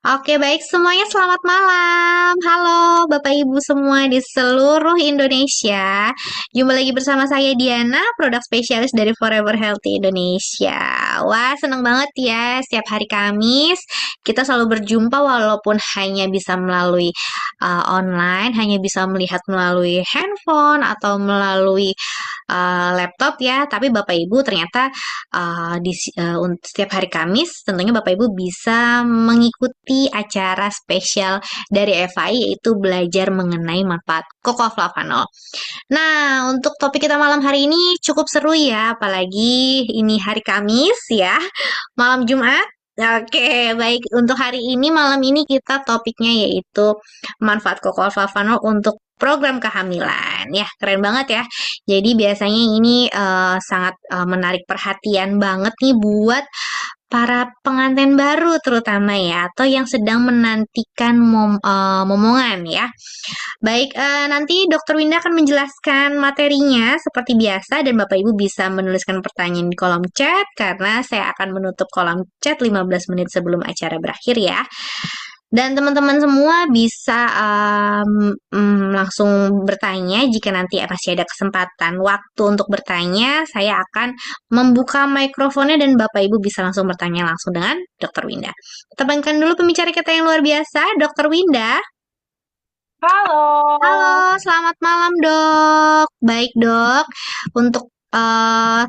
Oke, baik semuanya selamat malam. Halo Bapak Ibu semua di seluruh Indonesia. Jumpa lagi bersama saya Diana, produk spesialis dari Forever Healthy Indonesia. Wah, seneng banget ya. Setiap hari Kamis kita selalu berjumpa walaupun hanya bisa melalui online, hanya bisa melihat melalui handphone atau melalui laptop ya. Tapi Bapak Ibu ternyata setiap hari Kamis tentunya Bapak Ibu bisa mengikuti acara spesial dari FAI yaitu belajar mengenai manfaat Cocoa Flavanol. Nah, untuk topik kita malam hari ini cukup seru ya, apalagi ini hari Kamis ya, malam Jumat. Oke, baik. Untuk hari ini, malam ini kita topiknya yaitu manfaat Cocoa Flavanol untuk program kehamilan. Ya, keren banget ya. Jadi biasanya ini sangat menarik perhatian banget nih buat para pengantin baru terutama ya, atau yang sedang menantikan momongan ya. Baik, nanti Dokter Winda akan menjelaskan materinya seperti biasa dan Bapak Ibu bisa menuliskan pertanyaan di kolom chat karena saya akan menutup kolom chat 15 menit sebelum acara berakhir ya. Dan teman-teman semua bisa langsung bertanya jika nanti masih ada kesempatan waktu untuk bertanya, saya akan membuka mikrofonnya dan Bapak Ibu bisa langsung bertanya langsung dengan Dokter Winda. Kita panggilkan dulu pembicara kita yang luar biasa, Dokter Winda. Halo, Halo, selamat malam dok. Baik dok, untuk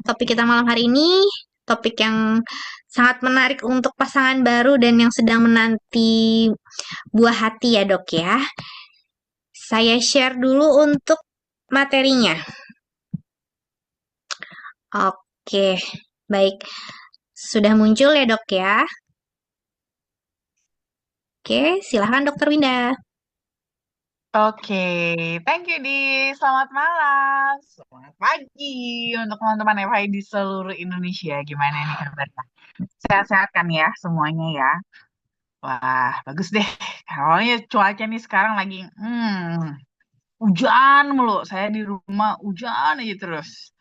topik kita malam hari ini, topik yang sangat menarik untuk pasangan baru dan yang sedang menanti buah hati ya dok ya. Saya share dulu untuk materinya. Oke, baik. Sudah muncul ya dok ya. Oke, silahkan dokter Winda. oke, thank you Di. Selamat malam, selamat pagi untuk teman-teman FI di seluruh Indonesia. Gimana nih kabarnya? Sehat-sehat kan ya semuanya ya? Wah, bagus deh. Awalnya cuaca nih sekarang lagi hujan mulu. Saya di rumah hujan aja terus.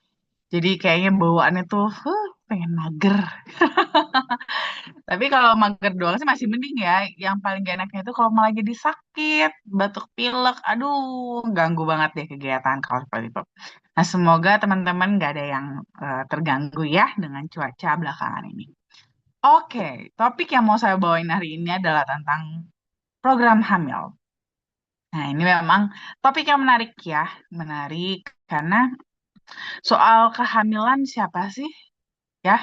Jadi kayaknya bawaannya tuh pengen mager. Tapi kalau mager doang sih masih mending ya. Yang paling gak enaknya itu kalau malah jadi sakit, batuk pilek, aduh, ganggu banget deh kegiatan kalau seperti itu. Nah, semoga teman-teman gak ada yang terganggu ya dengan cuaca belakangan ini. Oke, topik yang mau saya bawain hari ini adalah tentang program hamil. Nah, ini memang topik yang menarik ya, menarik karena soal kehamilan siapa sih ya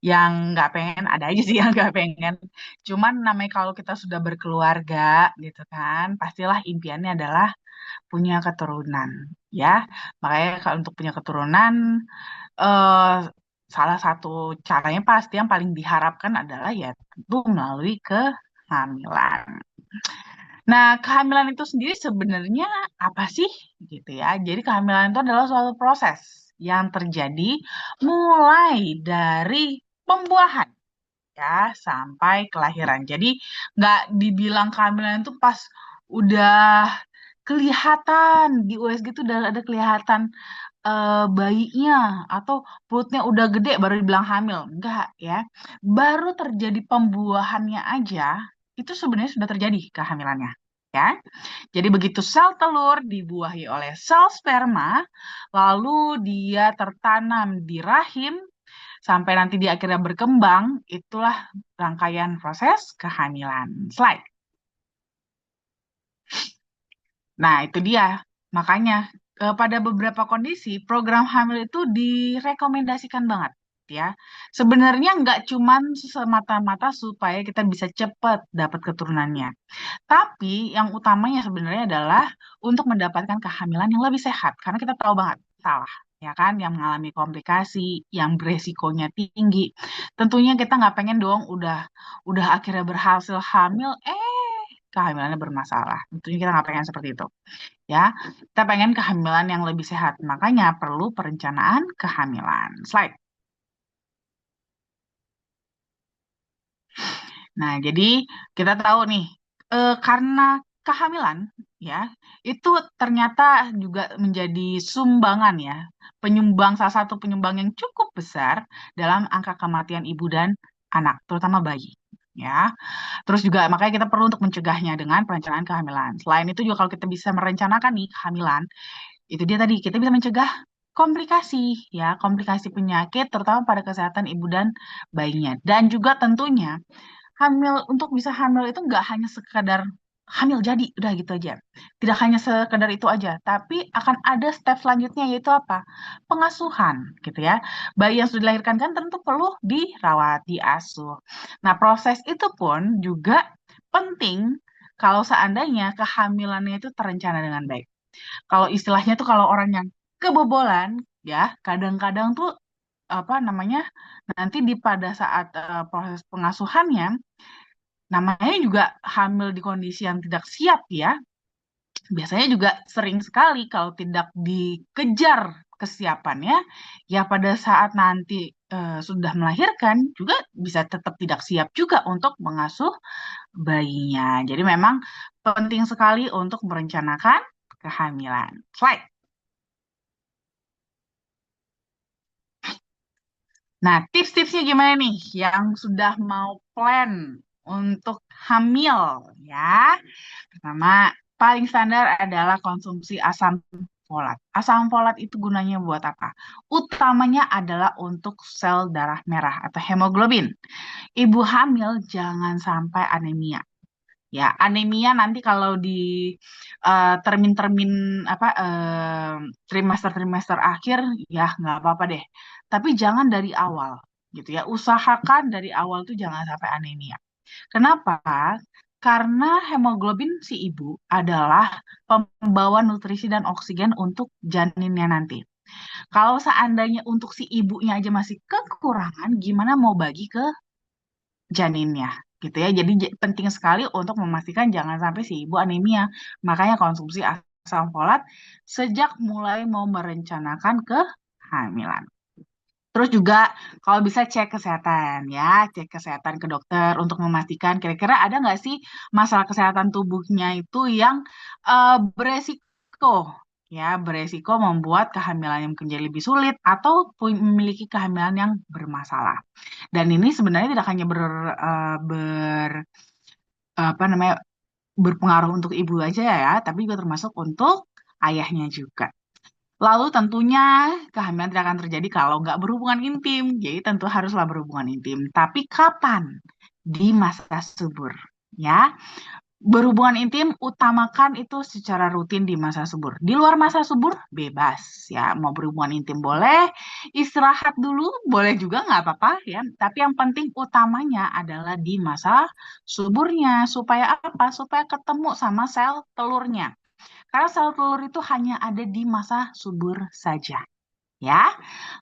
yang nggak pengen, ada aja sih yang nggak pengen. Cuman namanya kalau kita sudah berkeluarga gitu kan, pastilah impiannya adalah punya keturunan ya. Makanya kalau untuk punya keturunan, eh, salah satu caranya pasti yang paling diharapkan adalah ya tentu melalui kehamilan. Nah, kehamilan itu sendiri sebenarnya apa sih gitu ya? Jadi kehamilan itu adalah suatu proses yang terjadi mulai dari pembuahan ya sampai kelahiran. Jadi nggak dibilang kehamilan itu pas udah kelihatan di USG itu udah ada kelihatan bayinya atau perutnya udah gede baru dibilang hamil. Enggak ya. Baru terjadi pembuahannya aja itu sebenarnya sudah terjadi kehamilannya. Ya. Jadi begitu sel telur dibuahi oleh sel sperma, lalu dia tertanam di rahim, sampai nanti dia akhirnya berkembang, itulah rangkaian proses kehamilan. Slide. Nah, itu dia. Makanya pada beberapa kondisi program hamil itu direkomendasikan banget ya. Sebenarnya nggak cuman semata-mata supaya kita bisa cepat dapat keturunannya. Tapi yang utamanya sebenarnya adalah untuk mendapatkan kehamilan yang lebih sehat. Karena kita tahu banget salah, ya kan, yang mengalami komplikasi, yang beresikonya tinggi. Tentunya kita nggak pengen dong udah akhirnya berhasil hamil, kehamilannya bermasalah. Tentunya kita nggak pengen seperti itu, ya. Kita pengen kehamilan yang lebih sehat. Makanya perlu perencanaan kehamilan. Slide. Nah, jadi kita tahu nih, karena kehamilan ya, itu ternyata juga menjadi sumbangan ya, salah satu penyumbang yang cukup besar dalam angka kematian ibu dan anak, terutama bayi. ya. Terus juga makanya kita perlu untuk mencegahnya dengan perencanaan kehamilan. Selain itu juga kalau kita bisa merencanakan nih kehamilan, itu dia tadi kita bisa mencegah komplikasi ya, komplikasi penyakit terutama pada kesehatan ibu dan bayinya. Dan juga tentunya untuk bisa hamil itu nggak hanya sekadar hamil jadi udah gitu aja. Tidak hanya sekadar itu aja, tapi akan ada step selanjutnya yaitu apa? Pengasuhan gitu ya. Bayi yang sudah dilahirkan kan tentu perlu dirawat, diasuh. Nah, proses itu pun juga penting kalau seandainya kehamilannya itu terencana dengan baik. Kalau istilahnya tuh kalau orang yang kebobolan ya, kadang-kadang tuh apa namanya nanti di pada saat proses pengasuhannya namanya juga hamil di kondisi yang tidak siap ya. Biasanya juga sering sekali kalau tidak dikejar kesiapannya, ya pada saat nanti sudah melahirkan juga bisa tetap tidak siap juga untuk mengasuh bayinya. Jadi memang penting sekali untuk merencanakan kehamilan. Slide. Nah, tips-tipsnya gimana nih yang sudah mau plan untuk hamil ya? Pertama, paling standar adalah konsumsi asam folat. Asam folat itu gunanya buat apa? Utamanya adalah untuk sel darah merah atau hemoglobin. Ibu hamil jangan sampai anemia. Ya, anemia nanti kalau di termin-termin apa trimester-trimester akhir ya nggak apa-apa deh. Tapi jangan dari awal gitu ya. Usahakan dari awal tuh jangan sampai anemia. Kenapa? Karena hemoglobin si ibu adalah pembawa nutrisi dan oksigen untuk janinnya nanti. Kalau seandainya untuk si ibunya aja masih kekurangan, gimana mau bagi ke janinnya gitu ya. Jadi penting sekali untuk memastikan jangan sampai si ibu anemia. Makanya konsumsi asam folat sejak mulai mau merencanakan kehamilan. Terus juga kalau bisa cek kesehatan ya, cek kesehatan ke dokter untuk memastikan kira-kira ada nggak sih masalah kesehatan tubuhnya itu yang beresiko ya, beresiko membuat kehamilan yang mungkin jadi lebih sulit atau memiliki kehamilan yang bermasalah. Dan ini sebenarnya tidak hanya apa namanya berpengaruh untuk ibu aja ya, tapi juga termasuk untuk ayahnya juga. Lalu tentunya kehamilan tidak akan terjadi kalau nggak berhubungan intim. Jadi tentu haruslah berhubungan intim. Tapi kapan? Di masa subur. Ya, berhubungan intim utamakan itu secara rutin di masa subur. Di luar masa subur bebas ya. Mau berhubungan intim boleh, istirahat dulu boleh juga nggak apa-apa ya. Tapi yang penting utamanya adalah di masa suburnya. Supaya apa? Supaya ketemu sama sel telurnya. Karena sel telur itu hanya ada di masa subur saja. Ya,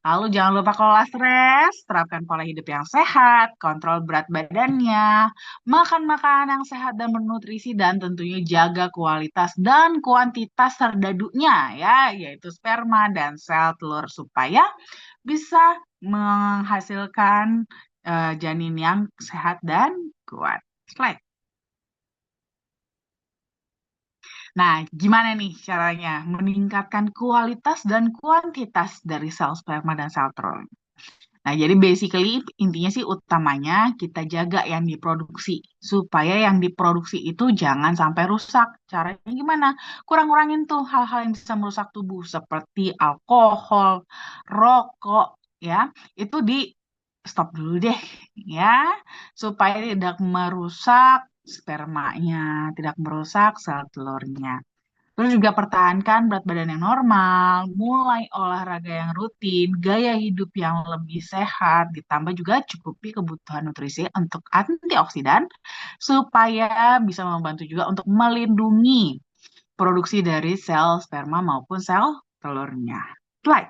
lalu jangan lupa kelola stres, terapkan pola hidup yang sehat, kontrol berat badannya, makan makanan yang sehat dan bernutrisi, dan tentunya jaga kualitas dan kuantitas serdadunya, ya, yaitu sperma dan sel telur supaya bisa menghasilkan janin yang sehat dan kuat. Slide. Nah, gimana nih caranya meningkatkan kualitas dan kuantitas dari sel sperma dan sel telur? Nah, jadi basically intinya sih utamanya kita jaga yang diproduksi supaya yang diproduksi itu jangan sampai rusak. Caranya gimana? Kurang-kurangin tuh hal-hal yang bisa merusak tubuh seperti alkohol, rokok, ya. Itu di stop dulu deh, ya, supaya tidak merusak spermanya, tidak merusak sel telurnya. Terus juga pertahankan berat badan yang normal, mulai olahraga yang rutin, gaya hidup yang lebih sehat, ditambah juga cukupi kebutuhan nutrisi untuk antioksidan, supaya bisa membantu juga untuk melindungi produksi dari sel sperma maupun sel telurnya. Slide.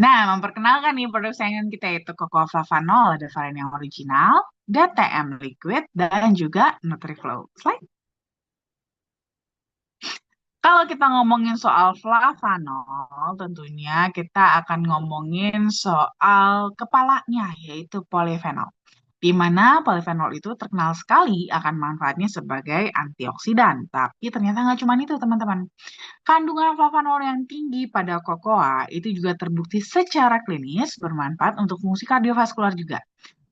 Nah, memperkenalkan nih produk saingan kita itu Cocoa Flavanol, ada varian yang original, DTM Liquid, dan juga NutriFlow. Slide. Kalau kita ngomongin soal flavanol, tentunya kita akan ngomongin soal kepalanya, yaitu polifenol. di mana polifenol itu terkenal sekali akan manfaatnya sebagai antioksidan. Tapi ternyata nggak cuma itu, teman-teman. Kandungan flavanol yang tinggi pada kokoa itu juga terbukti secara klinis bermanfaat untuk fungsi kardiovaskular juga.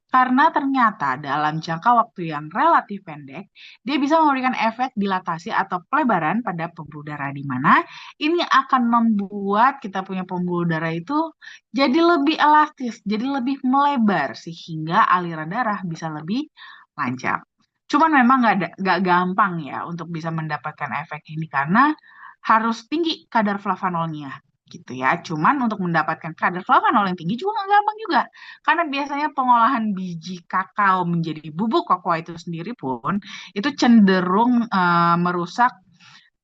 Karena ternyata dalam jangka waktu yang relatif pendek, dia bisa memberikan efek dilatasi atau pelebaran pada pembuluh darah di mana ini akan membuat kita punya pembuluh darah itu jadi lebih elastis, jadi lebih melebar sehingga aliran darah bisa lebih lancar. Cuman memang nggak gampang ya untuk bisa mendapatkan efek ini karena harus tinggi kadar flavanolnya gitu ya. Cuman untuk mendapatkan kadar flavanol yang tinggi juga nggak gampang juga. Karena biasanya pengolahan biji kakao menjadi bubuk kokoa itu sendiri pun itu cenderung merusak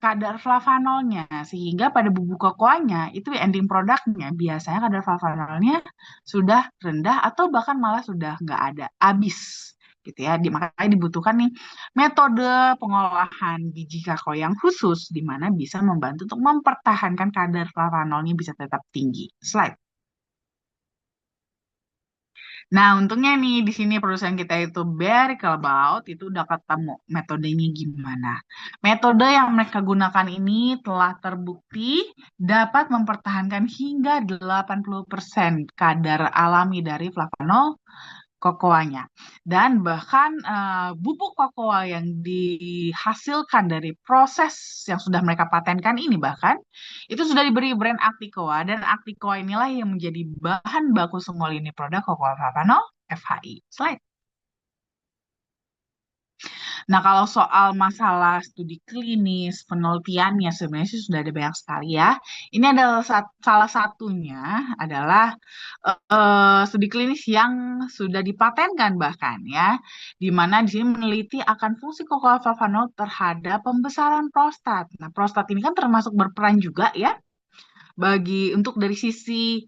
kadar flavanolnya sehingga pada bubuk kokoanya itu ending produknya biasanya kadar flavanolnya sudah rendah atau bahkan malah sudah nggak ada, habis gitu ya. Makanya dibutuhkan nih metode pengolahan biji kakao yang khusus di mana bisa membantu untuk mempertahankan kadar flavanolnya bisa tetap tinggi. Slide. Nah, untungnya nih di sini perusahaan kita itu very about itu udah ketemu metodenya gimana. Metode yang mereka gunakan ini telah terbukti dapat mempertahankan hingga 80% kadar alami dari flavanol kokoanya. Dan bahkan bubuk kokoa yang dihasilkan dari proses yang sudah mereka patenkan ini bahkan itu sudah diberi brand Acticoa dan Acticoa inilah yang menjadi bahan baku semua lini produk Cocoa Flavanol FHI. Slide. Nah, kalau soal masalah studi klinis, penelitiannya sebenarnya sih sudah ada banyak sekali ya. Ini adalah salah satunya adalah studi klinis yang sudah dipatenkan bahkan ya, di mana di sini meneliti akan fungsi cocoa flavanol terhadap pembesaran prostat. Nah, prostat ini kan termasuk berperan juga ya bagi untuk dari sisi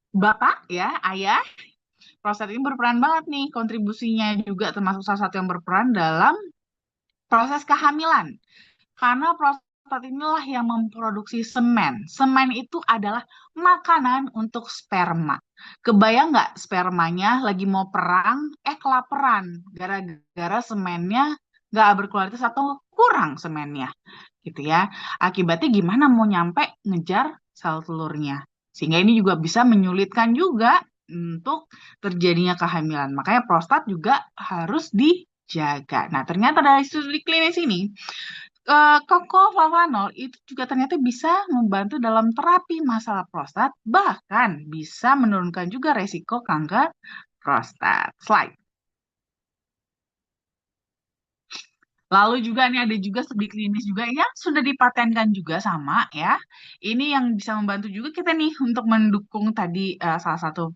bapak ya, ayah. Prostat ini berperan banget nih, kontribusinya juga termasuk salah satu yang berperan dalam proses kehamilan. Karena prostat inilah yang memproduksi semen. Semen itu adalah makanan untuk sperma. Kebayang nggak spermanya lagi mau perang, kelaparan. Gara-gara semennya nggak berkualitas atau kurang semennya. Gitu ya. Akibatnya gimana mau nyampe ngejar sel telurnya. Sehingga ini juga bisa menyulitkan juga untuk terjadinya kehamilan. Makanya prostat juga harus dijaga. Nah, ternyata dari studi klinis ini, Koko Flavanol itu juga ternyata bisa membantu dalam terapi masalah prostat, bahkan bisa menurunkan juga resiko kanker prostat. Slide. Lalu juga nih ada juga studi klinis juga yang sudah dipatenkan juga sama ya. Ini yang bisa membantu juga kita nih untuk mendukung tadi salah satu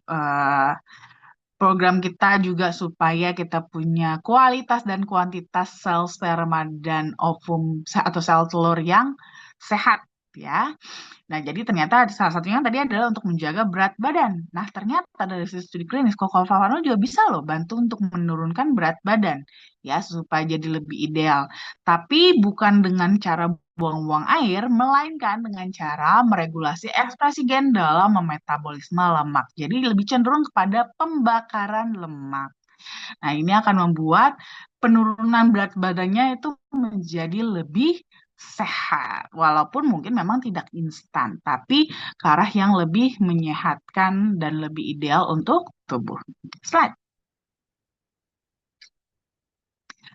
program kita juga supaya kita punya kualitas dan kuantitas sel sperma dan ovum atau sel telur yang sehat ya. Nah, jadi ternyata salah satunya tadi adalah untuk menjaga berat badan. Nah, ternyata dari studi klinis Flavanol juga bisa loh bantu untuk menurunkan berat badan ya supaya jadi lebih ideal. Tapi bukan dengan cara buang-buang air, melainkan dengan cara meregulasi ekspresi gen dalam memetabolisme lemak. Jadi lebih cenderung kepada pembakaran lemak. Nah, ini akan membuat penurunan berat badannya itu menjadi lebih sehat. Walaupun mungkin memang tidak instan, tapi ke arah yang lebih menyehatkan dan lebih ideal untuk tubuh. Slide.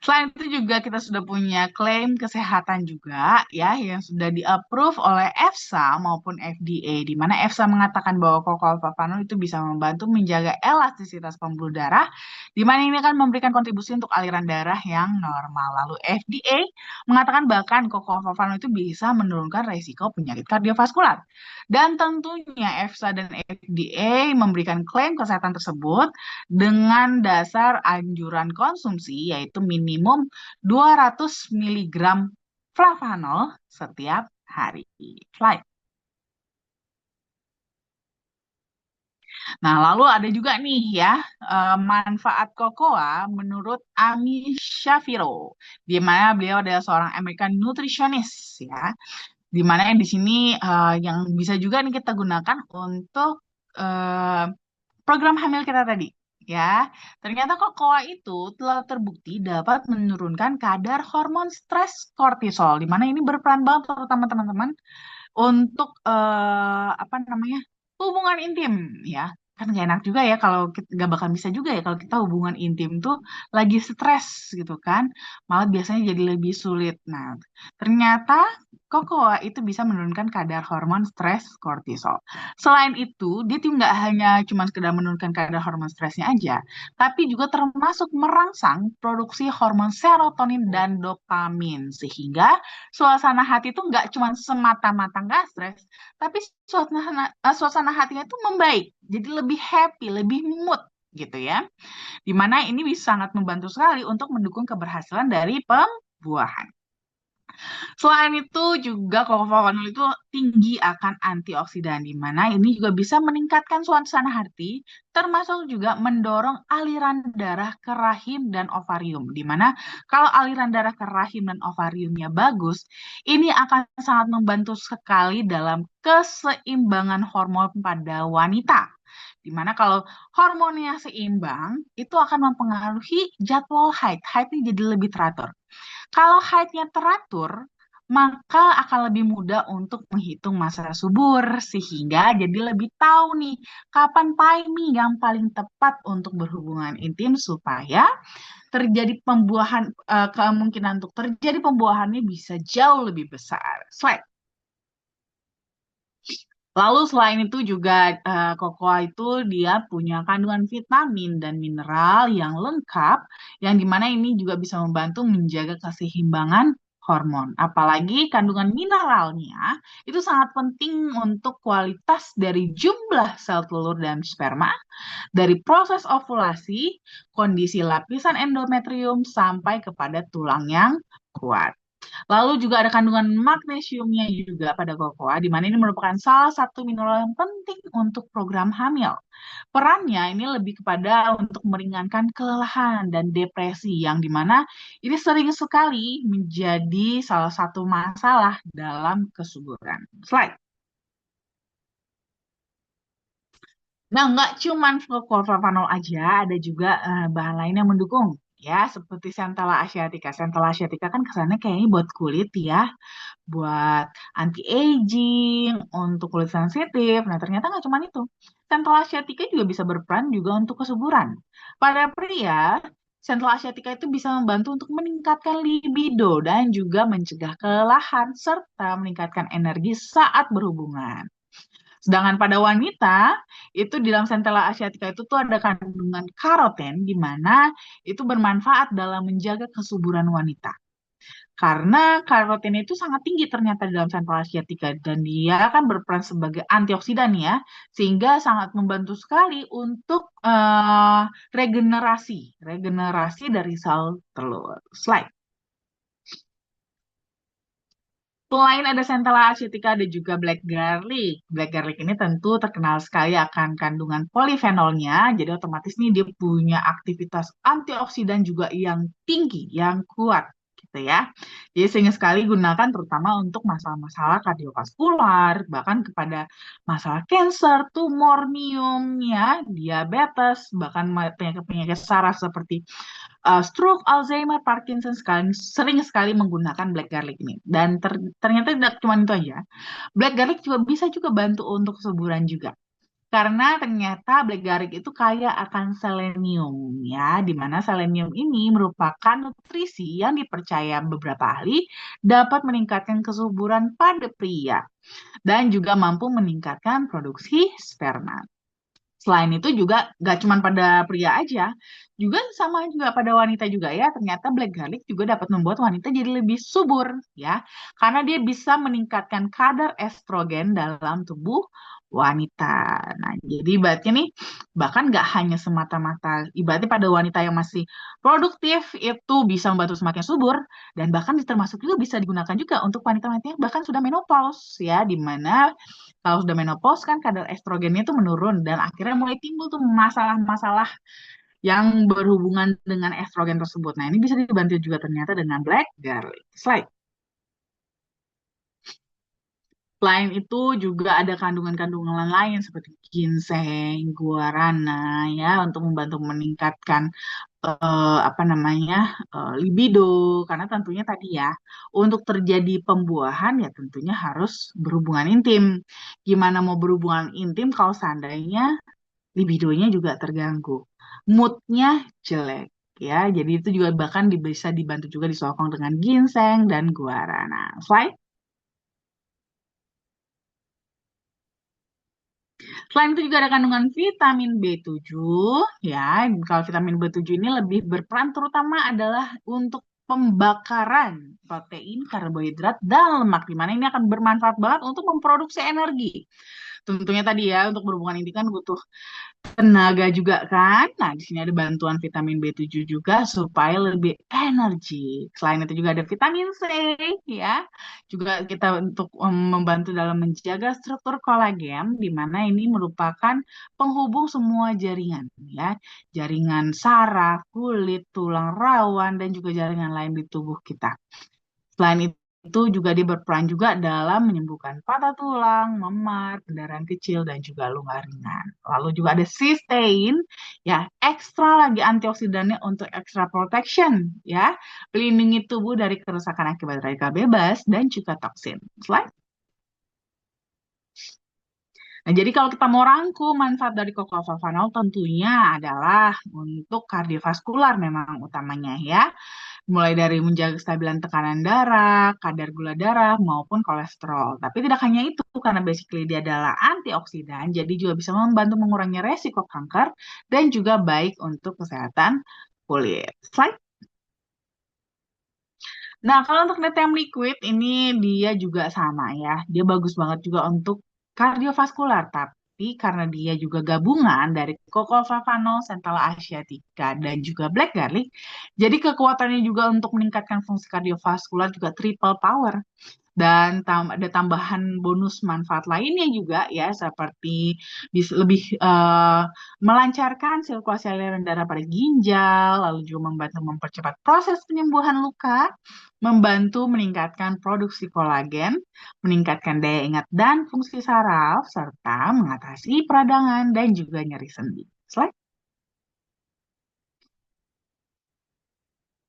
Selain itu juga kita sudah punya klaim kesehatan juga ya yang sudah di-approve oleh EFSA maupun FDA di mana EFSA mengatakan bahwa Flavanol itu bisa membantu menjaga elastisitas pembuluh darah di mana ini akan memberikan kontribusi untuk aliran darah yang normal. Lalu FDA mengatakan bahkan Flavanol itu bisa menurunkan resiko penyakit kardiovaskular. Dan tentunya EFSA dan FDA memberikan klaim kesehatan tersebut dengan dasar anjuran konsumsi yaitu minimum 200 miligram flavanol setiap hari. Slide. Nah, lalu ada juga nih ya manfaat kokoa menurut Ami Shapiro, di mana beliau adalah seorang American nutritionist ya, di mana yang di sini yang bisa juga nih kita gunakan untuk program hamil kita tadi. ya. Ternyata kokoa itu telah terbukti dapat menurunkan kadar hormon stres kortisol, di mana ini berperan banget terutama teman-teman untuk apa namanya hubungan intim ya. Kan gak enak juga ya kalau kita gak bakal bisa juga ya kalau kita hubungan intim tuh lagi stres gitu kan, malah biasanya jadi lebih sulit. Nah, ternyata kokoa itu bisa menurunkan kadar hormon stres kortisol. Selain itu, dia tuh nggak hanya cuma sekedar menurunkan kadar hormon stresnya aja, tapi juga termasuk merangsang produksi hormon serotonin dan dopamin, sehingga suasana hati itu nggak cuma semata-mata nggak stres, tapi suasana hatinya itu membaik, jadi lebih happy, lebih mood gitu ya. Dimana ini bisa sangat membantu sekali untuk mendukung keberhasilan dari pembuahan. Selain itu juga klorofenol itu tinggi akan antioksidan, di mana ini juga bisa meningkatkan suasana hati, termasuk juga mendorong aliran darah ke rahim dan ovarium. Di mana kalau aliran darah ke rahim dan ovariumnya bagus, ini akan sangat membantu sekali dalam keseimbangan hormon pada wanita. Di mana kalau hormonnya seimbang, itu akan mempengaruhi jadwal haid. Haidnya jadi lebih teratur. Kalau haidnya teratur, maka akan lebih mudah untuk menghitung masa subur, sehingga jadi lebih tahu nih kapan timing yang paling tepat untuk berhubungan intim supaya terjadi pembuahan, kemungkinan untuk terjadi pembuahannya bisa jauh lebih besar. Slide. Lalu selain itu juga kokoa itu dia punya kandungan vitamin dan mineral yang lengkap, yang dimana ini juga bisa membantu menjaga keseimbangan hormon. Apalagi kandungan mineralnya itu sangat penting untuk kualitas dari jumlah sel telur dan sperma, dari proses ovulasi, kondisi lapisan endometrium, sampai kepada tulang yang kuat. Lalu juga ada kandungan magnesiumnya juga pada kokoa, di mana ini merupakan salah satu mineral yang penting untuk program hamil. Perannya ini lebih kepada untuk meringankan kelelahan dan depresi, yang dimana ini sering sekali menjadi salah satu masalah dalam kesuburan. Slide. Nah, nggak cuman fluorofonol aja, ada juga bahan lain yang mendukung. Ya, seperti Centella asiatica. Centella asiatica kan kesannya kayaknya buat kulit ya, buat anti-aging, untuk kulit sensitif. Nah, ternyata nggak cuma itu. Centella asiatica juga bisa berperan juga untuk kesuburan. Pada pria, Centella asiatica itu bisa membantu untuk meningkatkan libido dan juga mencegah kelelahan serta meningkatkan energi saat berhubungan. Sedangkan pada wanita, itu di dalam Centella asiatica itu tuh ada kandungan karoten, di mana itu bermanfaat dalam menjaga kesuburan wanita. Karena karoten itu sangat tinggi ternyata di dalam Centella asiatica, dan dia kan berperan sebagai antioksidan ya, sehingga sangat membantu sekali untuk regenerasi dari sel telur. Slide. Selain ada Centella asiatica, ada juga black garlic. Black garlic ini tentu terkenal sekali akan kandungan polifenolnya, jadi otomatis nih dia punya aktivitas antioksidan juga yang tinggi, yang kuat gitu ya. Jadi sering sekali gunakan terutama untuk masalah-masalah kardiovaskular, bahkan kepada masalah kanker, tumor miom ya, diabetes, bahkan penyakit-penyakit saraf seperti stroke, Alzheimer, Parkinson sering sekali menggunakan black garlic ini. Dan ternyata tidak cuma itu aja. Black garlic juga bisa juga bantu untuk kesuburan juga. Karena ternyata black garlic itu kaya akan selenium ya, di mana selenium ini merupakan nutrisi yang dipercaya beberapa ahli dapat meningkatkan kesuburan pada pria dan juga mampu meningkatkan produksi sperma. Selain itu juga gak cuma pada pria aja, juga sama juga pada wanita juga ya. Ternyata black garlic juga dapat membuat wanita jadi lebih subur ya, karena dia bisa meningkatkan kadar estrogen dalam tubuh wanita. Nah, jadi ibaratnya nih, bahkan gak hanya semata-mata, ibaratnya pada wanita yang masih produktif itu bisa membantu semakin subur, dan bahkan termasuk juga bisa digunakan juga untuk wanita-wanita yang bahkan sudah menopause ya, di mana kalau sudah menopause kan kadar estrogennya itu menurun dan akhirnya mulai timbul tuh masalah-masalah yang berhubungan dengan estrogen tersebut. Nah, ini bisa dibantu juga ternyata dengan black garlic. Slide. Selain itu juga ada kandungan-kandungan lain seperti ginseng, guarana ya untuk membantu meningkatkan apa namanya libido karena tentunya tadi ya untuk terjadi pembuahan ya tentunya harus berhubungan intim. Gimana mau berhubungan intim kalau seandainya libidonya juga terganggu, moodnya jelek ya. Jadi itu juga bahkan bisa dibantu juga disokong dengan ginseng dan guarana. Selain itu juga ada kandungan vitamin B7 ya. Kalau vitamin B7 ini lebih berperan terutama adalah untuk pembakaran protein, karbohidrat, dan lemak. Di mana ini akan bermanfaat banget untuk memproduksi energi. Tentunya tadi ya untuk berhubungan intim kan butuh tenaga juga kan. Nah, di sini ada bantuan vitamin B7 juga supaya lebih energi. Selain itu juga ada vitamin C ya. Juga kita untuk membantu dalam menjaga struktur kolagen di mana ini merupakan penghubung semua jaringan ya. Jaringan saraf, kulit, tulang rawan dan juga jaringan lain di tubuh kita. Selain itu juga dia berperan juga dalam menyembuhkan patah tulang, memar, pendarahan kecil, dan juga luka ringan. Lalu juga ada cysteine, ya ekstra lagi antioksidannya untuk extra protection, ya melindungi tubuh dari kerusakan akibat radikal bebas dan juga toksin. Slide. Nah, jadi kalau kita mau rangkum manfaat dari kokolflavanol tentunya adalah untuk kardiovaskular memang utamanya ya. Mulai dari menjaga kestabilan tekanan darah, kadar gula darah, maupun kolesterol. Tapi tidak hanya itu, karena basically dia adalah antioksidan, jadi juga bisa membantu mengurangi resiko kanker dan juga baik untuk kesehatan kulit. Slide. Nah, kalau untuk Netem Liquid ini dia juga sama ya. Dia bagus banget juga untuk kardiovaskular, tapi karena dia juga gabungan dari Cocovavavanol, Centella asiatica, dan juga black garlic, jadi kekuatannya juga untuk meningkatkan fungsi kardiovaskular juga triple power. Dan ada tambahan bonus manfaat lainnya juga ya, seperti bisa lebih melancarkan sirkulasi aliran darah pada ginjal, lalu juga membantu mempercepat proses penyembuhan luka, membantu meningkatkan produksi kolagen, meningkatkan daya ingat dan fungsi saraf, serta mengatasi peradangan dan juga nyeri sendi. Slide.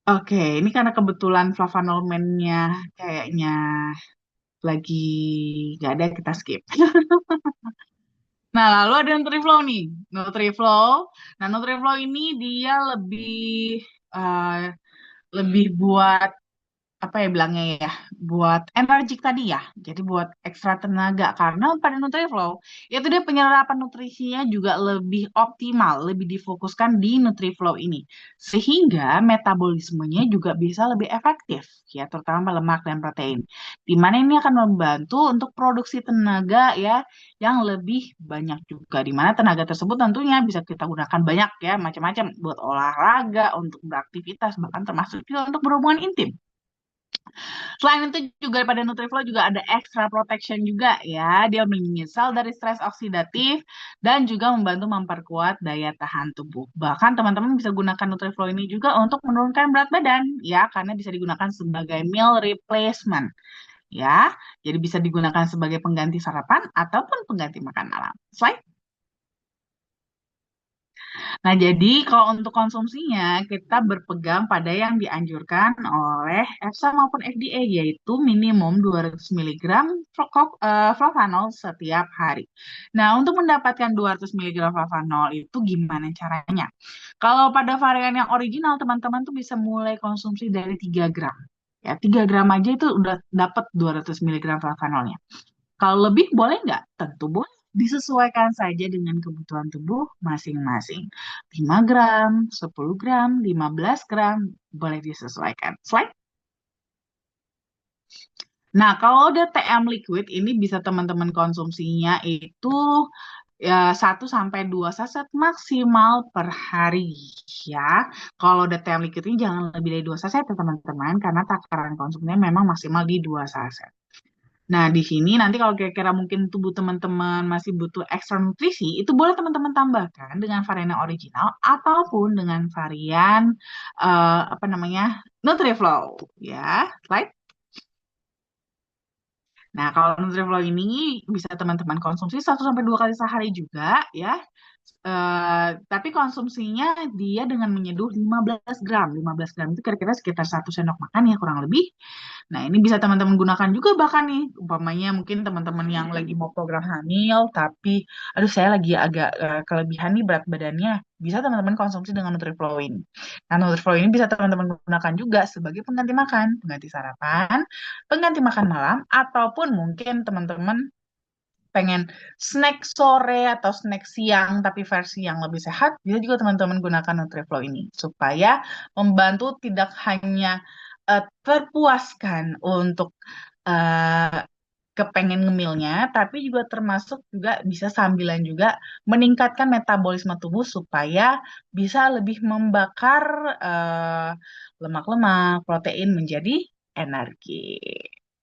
Oke, ini karena kebetulan flavanolmennya kayaknya lagi nggak ada, kita skip. Nah, lalu ada Nutriflow nih. Nutriflow. Nah, Nutriflow ini dia eh, lebih buat apa ya bilangnya ya, buat energik tadi ya, jadi buat ekstra tenaga karena pada Nutriflow itu dia penyerapan nutrisinya juga lebih optimal, lebih difokuskan di Nutriflow ini sehingga metabolismenya juga bisa lebih efektif ya, terutama lemak dan protein, di mana ini akan membantu untuk produksi tenaga ya yang lebih banyak juga, di mana tenaga tersebut tentunya bisa kita gunakan banyak ya, macam-macam buat olahraga, untuk beraktivitas, bahkan termasuk juga untuk berhubungan intim. Selain itu juga pada Nutriflow juga ada extra protection juga ya. Dia melindungi sel dari stres oksidatif dan juga membantu memperkuat daya tahan tubuh. Bahkan teman-teman bisa gunakan Nutriflow ini juga untuk menurunkan berat badan ya, karena bisa digunakan sebagai meal replacement ya. Jadi bisa digunakan sebagai pengganti sarapan ataupun pengganti makan malam. Slide. Nah, jadi kalau untuk konsumsinya, kita berpegang pada yang dianjurkan oleh EFSA maupun FDA, yaitu minimum 200 mg flavanol setiap hari. Nah, untuk mendapatkan 200 mg flavanol itu gimana caranya? Kalau pada varian yang original, teman-teman tuh bisa mulai konsumsi dari 3 gram. Ya, 3 gram aja itu udah dapat 200 mg flavanolnya. Kalau lebih boleh nggak? Tentu boleh. Disesuaikan saja dengan kebutuhan tubuh masing-masing. 5 gram, 10 gram, 15 gram, boleh disesuaikan. Slide. Nah, kalau udah TM liquid ini bisa teman-teman konsumsinya itu ya 1 sampai 2 saset maksimal per hari ya. Kalau udah TM liquid ini jangan lebih dari 2 saset ya teman-teman, karena takaran konsumsinya memang maksimal di 2 saset. Nah, di sini nanti kalau kira-kira mungkin tubuh teman-teman masih butuh ekstra nutrisi, itu boleh teman-teman tambahkan dengan varian yang original ataupun dengan varian apa namanya Nutriflow ya. Slide. Nah, kalau Nutriflow ini bisa teman-teman konsumsi 1 sampai 2 kali sehari juga ya. Tapi konsumsinya dia dengan menyeduh 15 gram. 15 gram itu kira-kira sekitar 1 sendok makan ya kurang lebih. Nah, ini bisa teman-teman gunakan juga bahkan nih. Umpamanya mungkin teman-teman yang lagi mau program hamil, tapi aduh saya lagi agak kelebihan nih berat badannya. Bisa teman-teman konsumsi dengan Nutriflow ini. Nah, Nutriflow ini bisa teman-teman gunakan juga sebagai pengganti makan, pengganti sarapan, pengganti makan malam, ataupun mungkin teman-teman pengen snack sore atau snack siang tapi versi yang lebih sehat, bisa juga teman-teman gunakan Nutriflow ini supaya membantu tidak hanya terpuaskan untuk eh, kepengen ngemilnya, tapi juga termasuk juga bisa sambilan juga meningkatkan metabolisme tubuh supaya bisa lebih membakar eh, lemak-lemak, protein menjadi energi.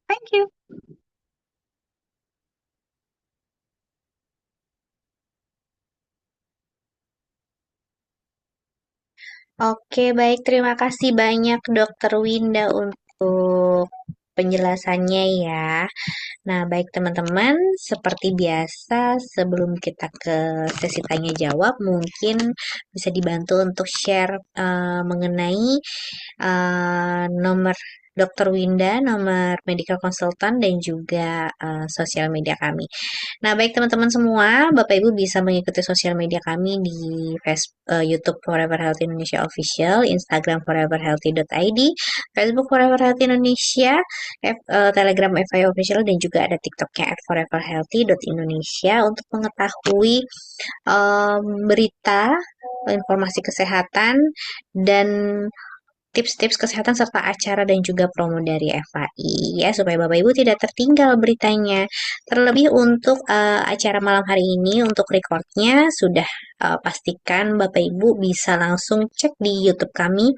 Thank you. Oke, baik. Terima kasih banyak Dokter Winda untuk penjelasannya ya. Nah, baik teman-teman, seperti biasa sebelum kita ke sesi tanya jawab, mungkin bisa dibantu untuk share mengenai nomor Dokter Winda, nomor medical consultant dan juga sosial media kami. Nah, baik teman-teman semua, Bapak Ibu bisa mengikuti sosial media kami di YouTube Forever Healthy Indonesia Official, Instagram foreverhealthy.id, Facebook Forever Healthy Indonesia, Telegram FI Official, dan juga ada TikToknya @foreverhealthy.indonesia untuk mengetahui berita, informasi kesehatan, dan tips-tips kesehatan serta acara dan juga promo dari FAI ya supaya Bapak Ibu tidak tertinggal beritanya. Terlebih untuk acara malam hari ini untuk recordnya sudah pastikan Bapak Ibu bisa langsung cek di YouTube kami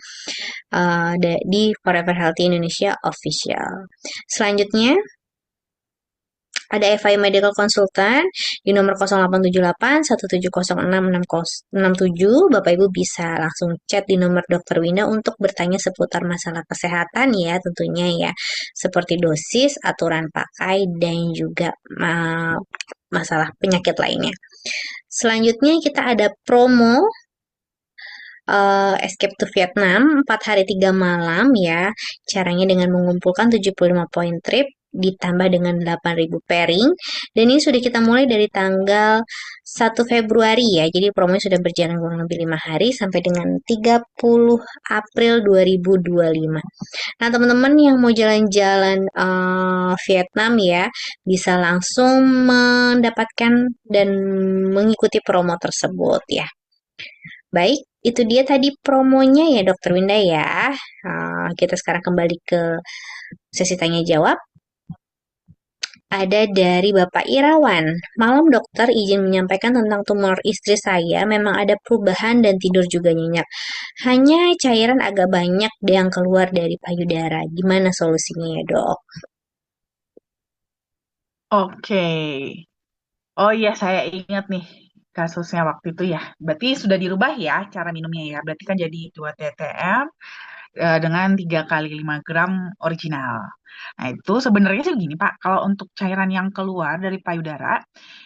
di Forever Healthy Indonesia Official. Selanjutnya ada FI Medical Consultant di nomor 0878 1706667. Bapak Ibu bisa langsung chat di nomor Dokter Winda untuk bertanya seputar masalah kesehatan ya tentunya ya. Seperti dosis, aturan pakai, dan juga masalah penyakit lainnya. Selanjutnya kita ada promo Escape to Vietnam 4 hari 3 malam ya. Caranya dengan mengumpulkan 75 poin trip ditambah dengan 8.000 pairing, dan ini sudah kita mulai dari tanggal 1 Februari ya. Jadi promonya sudah berjalan kurang lebih 5 hari sampai dengan 30 April 2025. Nah, teman-teman yang mau jalan-jalan Vietnam ya, bisa langsung mendapatkan dan mengikuti promo tersebut ya. Baik, itu dia tadi promonya ya Dokter Winda ya. Kita sekarang kembali ke sesi tanya jawab. Ada dari Bapak Irawan. Malam dokter, izin menyampaikan tentang tumor istri saya. Memang ada perubahan dan tidur juga nyenyak. Hanya cairan agak banyak yang keluar dari payudara. Gimana solusinya ya dok? Oke. Oh iya, saya ingat nih kasusnya waktu itu ya. Berarti sudah dirubah ya cara minumnya ya. Berarti kan jadi 2 TTM dengan 3 kali 5 gram original. Nah itu sebenarnya sih gini Pak, kalau untuk cairan yang keluar dari payudara,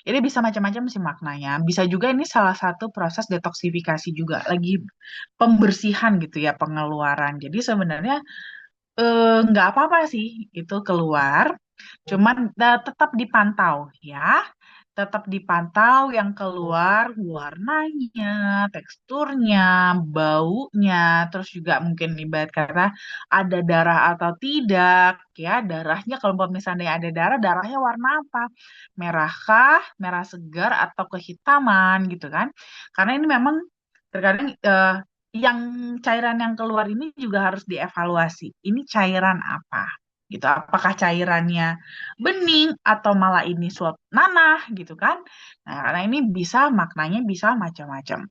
ini bisa macam-macam sih maknanya. Bisa juga ini salah satu proses detoksifikasi juga, lagi pembersihan gitu ya pengeluaran. Jadi sebenarnya nggak apa-apa sih itu keluar, cuman tetap dipantau ya, tetap dipantau yang keluar warnanya, teksturnya, baunya, terus juga mungkin ibarat kata ada darah atau tidak ya, darahnya kalau misalnya ada darah, darahnya warna apa? Merahkah, merah segar atau kehitaman gitu kan? Karena ini memang terkadang yang cairan yang keluar ini juga harus dievaluasi. Ini cairan apa? Gitu. Apakah cairannya bening atau malah ini suap nanah gitu kan? Nah, karena ini bisa maknanya bisa macam-macam.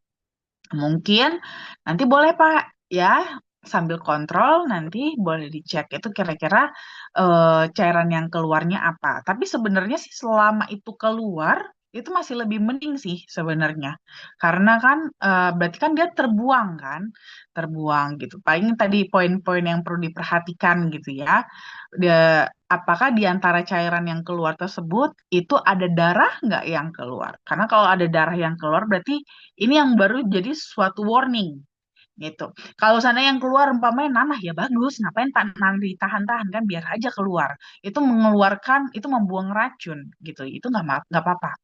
Mungkin nanti boleh Pak ya sambil kontrol nanti boleh dicek itu kira-kira cairan yang keluarnya apa. Tapi sebenarnya sih selama itu keluar itu masih lebih mending sih sebenarnya. Karena kan berarti kan dia terbuang kan, terbuang gitu. Paling tadi poin-poin yang perlu diperhatikan gitu ya. Dia, apakah di antara cairan yang keluar tersebut itu ada darah nggak yang keluar? Karena kalau ada darah yang keluar berarti ini yang baru jadi suatu warning gitu. Kalau sana yang keluar umpamanya nanah ya bagus, ngapain ditahan-tahan kan biar aja keluar. Itu mengeluarkan, itu membuang racun gitu. Itu nggak apa-apa.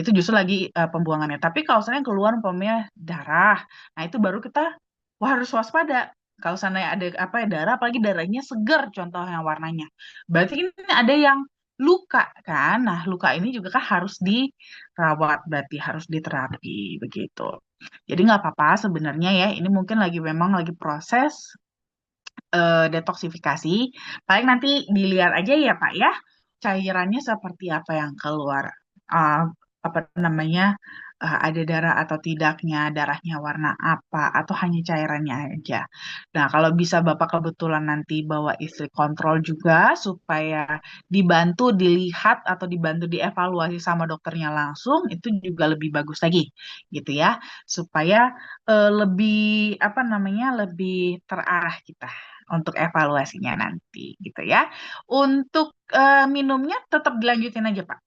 Itu justru lagi pembuangannya. Tapi kalau misalnya keluar umpamanya darah, nah itu baru kita wah harus waspada. Kalau sana ada apa ya darah, apalagi darahnya segar contohnya warnanya. Berarti ini ada yang luka kan. Nah, luka ini juga kan harus dirawat, berarti harus diterapi begitu. Jadi nggak apa-apa sebenarnya ya. Ini mungkin lagi memang lagi proses detoksifikasi. Paling nanti dilihat aja ya Pak ya, cairannya seperti apa yang keluar. Uh, apa namanya, ada darah atau tidaknya, darahnya warna apa, atau hanya cairannya aja. Nah, kalau bisa Bapak kebetulan nanti bawa istri kontrol juga, supaya dibantu dilihat atau dibantu dievaluasi sama dokternya langsung, itu juga lebih bagus lagi, gitu ya. Supaya lebih, apa namanya, lebih terarah kita untuk evaluasinya nanti gitu ya. Untuk minumnya tetap dilanjutin aja Pak.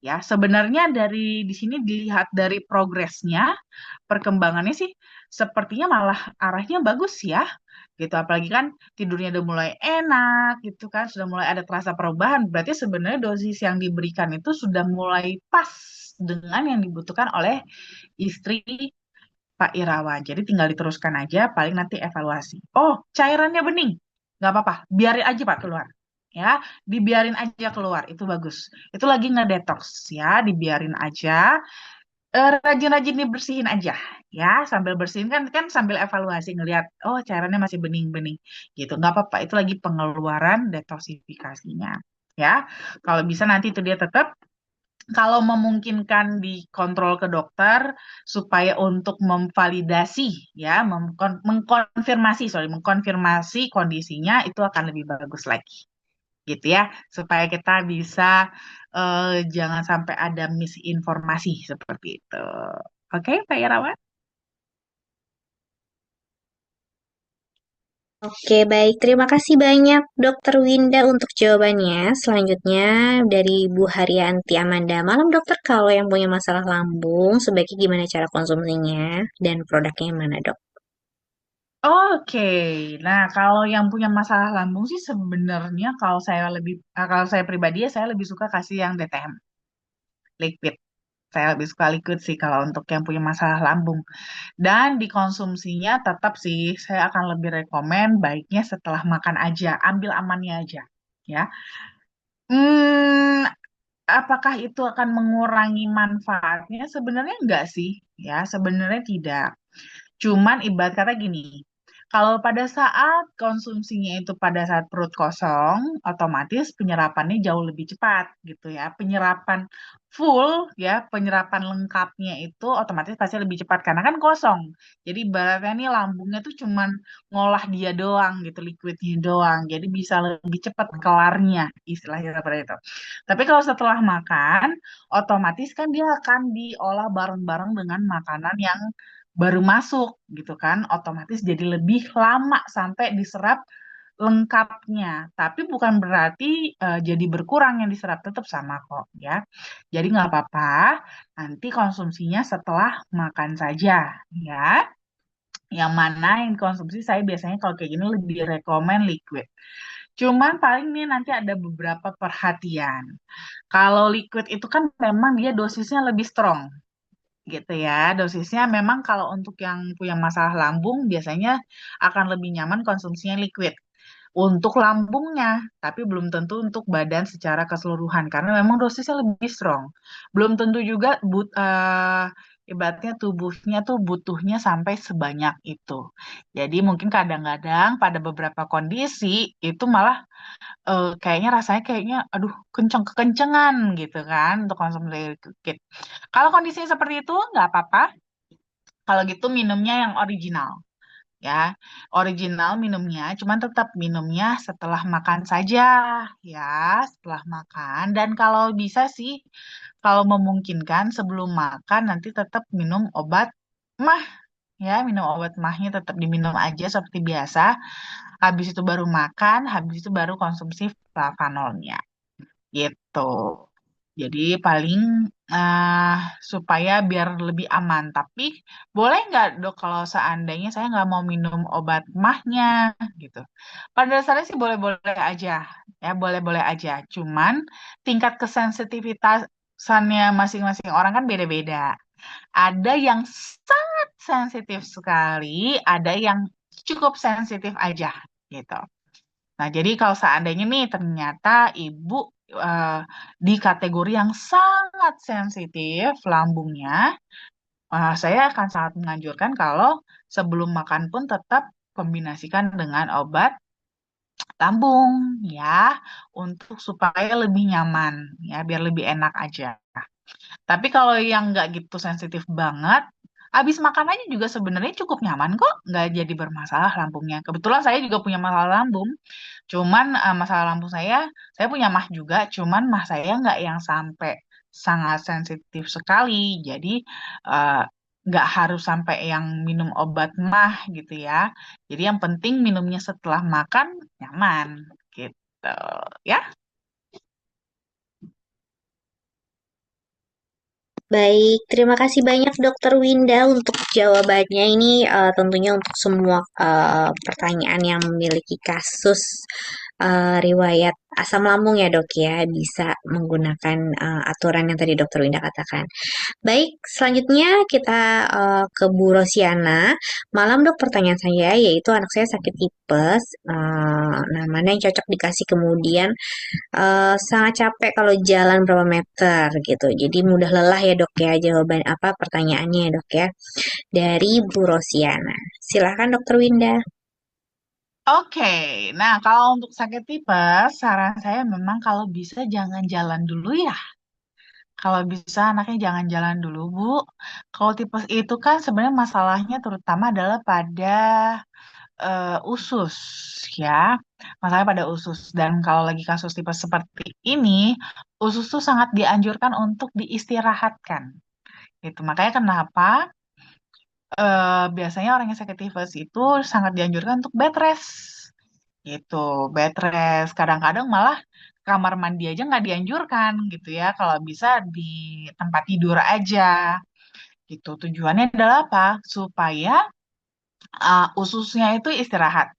Ya, sebenarnya dari di sini dilihat dari progresnya, perkembangannya sih sepertinya malah arahnya bagus ya. Gitu, apalagi kan tidurnya udah mulai enak gitu kan, sudah mulai ada terasa perubahan. Berarti sebenarnya dosis yang diberikan itu sudah mulai pas dengan yang dibutuhkan oleh istri Pak Irawan. Jadi tinggal diteruskan aja, paling nanti evaluasi. Oh, cairannya bening. Nggak apa-apa, biarin aja Pak keluar. Ya, dibiarin aja keluar, itu bagus. Itu lagi ngedetox ya, dibiarin aja. Rajin-rajin dibersihin aja ya, sambil bersihin kan kan sambil evaluasi ngelihat, oh cairannya masih bening-bening gitu. Nggak apa-apa, itu lagi pengeluaran detoksifikasinya. Ya, kalau bisa nanti itu dia tetap kalau memungkinkan dikontrol ke dokter supaya untuk memvalidasi ya mengkonfirmasi kondisinya itu akan lebih bagus lagi gitu ya supaya kita bisa jangan sampai ada misinformasi seperti itu. Oke, Pak Irawan. Oke, baik. Terima kasih banyak Dokter Winda untuk jawabannya. Selanjutnya dari Bu Haryanti Amanda. Malam dokter, kalau yang punya masalah lambung, sebaiknya gimana cara konsumsinya dan produknya yang mana dok? Oke, nah kalau yang punya masalah lambung sih sebenarnya kalau saya pribadi ya saya lebih suka kasih yang DTM liquid. Saya lebih suka liquid sih kalau untuk yang punya masalah lambung. Dan dikonsumsinya tetap sih, saya akan lebih rekomen baiknya setelah makan aja, ambil amannya aja. Ya, hmm, apakah itu akan mengurangi manfaatnya? Sebenarnya enggak sih, ya, sebenarnya tidak. Cuman ibarat kata gini, kalau pada saat konsumsinya itu pada saat perut kosong, otomatis penyerapannya jauh lebih cepat gitu ya. Penyerapan full ya, penyerapan lengkapnya itu otomatis pasti lebih cepat karena kan kosong. Jadi ibaratnya nih lambungnya tuh cuman ngolah dia doang gitu, liquidnya doang. Jadi bisa lebih cepat kelarnya istilahnya seperti itu. Tapi kalau setelah makan, otomatis kan dia akan diolah bareng-bareng dengan makanan yang baru masuk gitu kan, otomatis jadi lebih lama sampai diserap lengkapnya. Tapi bukan berarti jadi berkurang yang diserap, tetap sama kok ya. Jadi nggak apa-apa, nanti konsumsinya setelah makan saja ya. Yang mana yang konsumsi saya biasanya kalau kayak gini lebih rekomen liquid. Cuman paling nih nanti ada beberapa perhatian. Kalau liquid itu kan memang dia dosisnya lebih strong gitu ya. Dosisnya memang kalau untuk yang punya masalah lambung biasanya akan lebih nyaman konsumsinya liquid untuk lambungnya, tapi belum tentu untuk badan secara keseluruhan karena memang dosisnya lebih strong. Belum tentu juga ibaratnya tubuhnya tuh butuhnya sampai sebanyak itu. Jadi mungkin kadang-kadang pada beberapa kondisi itu malah kayaknya rasanya kayaknya aduh kekencengan gitu kan untuk konsumsi liquid. Kalau kondisinya seperti itu nggak apa-apa. Kalau gitu minumnya yang original ya. Original minumnya, cuman tetap minumnya setelah makan saja ya, setelah makan. Dan kalau bisa sih kalau memungkinkan sebelum makan nanti tetap minum obat mah ya, minum obat mahnya tetap diminum aja seperti biasa. Habis itu baru makan, habis itu baru konsumsi flavanolnya. Gitu. Jadi paling eh supaya biar lebih aman. Tapi boleh nggak dok kalau seandainya saya nggak mau minum obat mahnya gitu. Pada dasarnya sih boleh-boleh aja. Ya boleh-boleh aja. Cuman tingkat kesensitivitasannya masing-masing orang kan beda-beda. Ada yang sangat sensitif sekali, ada yang cukup sensitif aja gitu. Nah, jadi kalau seandainya nih ternyata ibu eh, di kategori yang sangat sensitif lambungnya, saya akan sangat menganjurkan kalau sebelum makan pun tetap kombinasikan dengan obat lambung ya, untuk supaya lebih nyaman ya, biar lebih enak aja. Tapi kalau yang nggak gitu sensitif banget, abis makan aja juga sebenarnya cukup nyaman kok, nggak jadi bermasalah lambungnya. Kebetulan saya juga punya masalah lambung. Cuman masalah lambung saya punya mah juga, cuman mah saya nggak yang sampai sangat sensitif sekali. Jadi eh, nggak harus sampai yang minum obat mah gitu ya. Jadi yang penting minumnya setelah makan nyaman gitu ya. Baik, terima kasih banyak Dokter Winda untuk jawabannya. Ini tentunya untuk semua pertanyaan yang memiliki kasus riwayat asam lambung ya dok ya, bisa menggunakan aturan yang tadi Dokter Winda katakan. Baik, selanjutnya kita ke Bu Rosiana. Malam dok, pertanyaan saya yaitu anak saya sakit tipes. Nah, mana yang cocok dikasih kemudian sangat capek kalau jalan berapa meter gitu. Jadi mudah lelah ya dok ya, jawaban apa pertanyaannya ya dok ya. Dari Bu Rosiana. Silahkan dokter Winda. Oke, nah kalau untuk sakit tipes, saran saya memang kalau bisa jangan jalan dulu ya. Kalau bisa anaknya jangan jalan dulu, Bu. Kalau tipes itu kan sebenarnya masalahnya terutama adalah pada usus, ya. Masalahnya pada usus. Dan kalau lagi kasus tipes seperti ini, usus tuh sangat dianjurkan untuk diistirahatkan. Gitu. Makanya kenapa biasanya orang yang sakit tifus itu sangat dianjurkan untuk bed rest. Gitu, bed rest. Kadang-kadang malah kamar mandi aja nggak dianjurkan gitu ya. Kalau bisa di tempat tidur aja. Gitu. Tujuannya adalah apa? Supaya ususnya itu istirahat.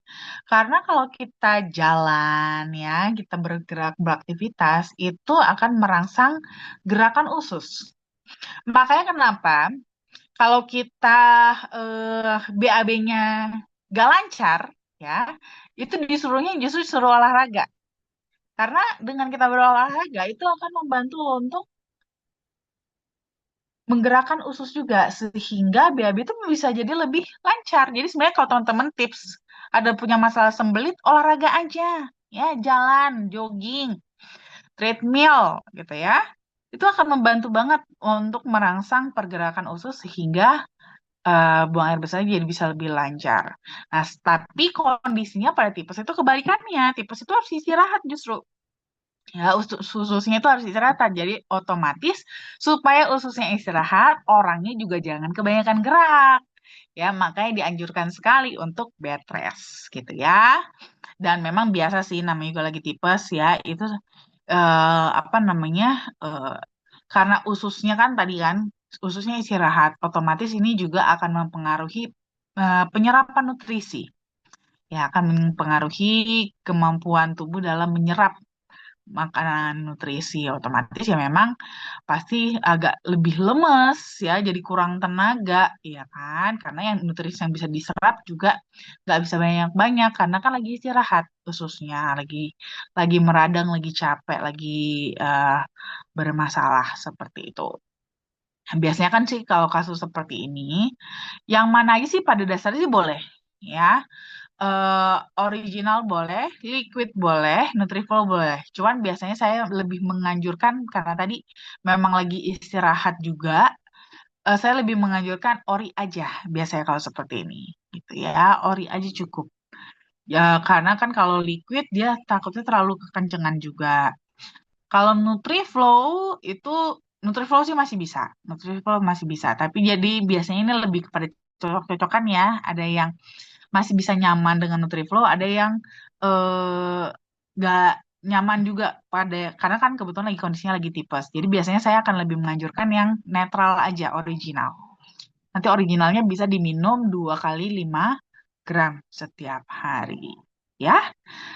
Karena kalau kita jalan ya, kita bergerak beraktivitas, itu akan merangsang gerakan usus. Makanya kenapa kalau kita BAB-nya gak lancar, ya, itu disuruhnya justru suruh olahraga. Karena dengan kita berolahraga itu akan membantu untuk menggerakkan usus juga sehingga BAB itu bisa jadi lebih lancar. Jadi sebenarnya kalau teman-teman tips ada punya masalah sembelit, olahraga aja, ya, jalan, jogging, treadmill gitu ya. Itu akan membantu banget untuk merangsang pergerakan usus sehingga buang air besar jadi bisa lebih lancar. Nah, tapi kondisinya pada tipes itu kebalikannya. Tipes itu harus istirahat justru. Ya, ususnya itu harus istirahat. Jadi otomatis supaya ususnya istirahat, orangnya juga jangan kebanyakan gerak. Ya, makanya dianjurkan sekali untuk bed rest gitu ya. Dan memang biasa sih namanya juga lagi tipes ya, itu apa namanya? eh, karena ususnya kan tadi kan ususnya istirahat, otomatis ini juga akan mempengaruhi penyerapan nutrisi. Ya, akan mempengaruhi kemampuan tubuh dalam menyerap makanan nutrisi. Otomatis ya memang pasti agak lebih lemes ya, jadi kurang tenaga, ya kan? Karena yang nutrisi yang bisa diserap juga nggak bisa banyak-banyak karena kan lagi istirahat khususnya, lagi meradang, lagi capek, lagi eh, bermasalah seperti itu. Biasanya kan sih kalau kasus seperti ini, yang mana aja sih pada dasarnya sih boleh, ya. Original boleh, liquid boleh, Nutrifol boleh. Cuman biasanya saya lebih menganjurkan karena tadi memang lagi istirahat juga, saya lebih menganjurkan ori aja biasanya kalau seperti ini, gitu ya. Ori aja cukup. Ya karena kan kalau liquid dia takutnya terlalu kekencengan juga. Kalau Nutriflow itu Nutriflow sih masih bisa. Nutriflow masih bisa. Tapi jadi biasanya ini lebih kepada cocok-cocokan ya. Ada yang masih bisa nyaman dengan Nutriflow, ada yang eh nggak nyaman juga pada karena kan kebetulan lagi kondisinya lagi tipes. Jadi biasanya saya akan lebih menganjurkan yang netral aja, original. Nanti originalnya bisa diminum 2 kali 5 gram setiap hari. Ya,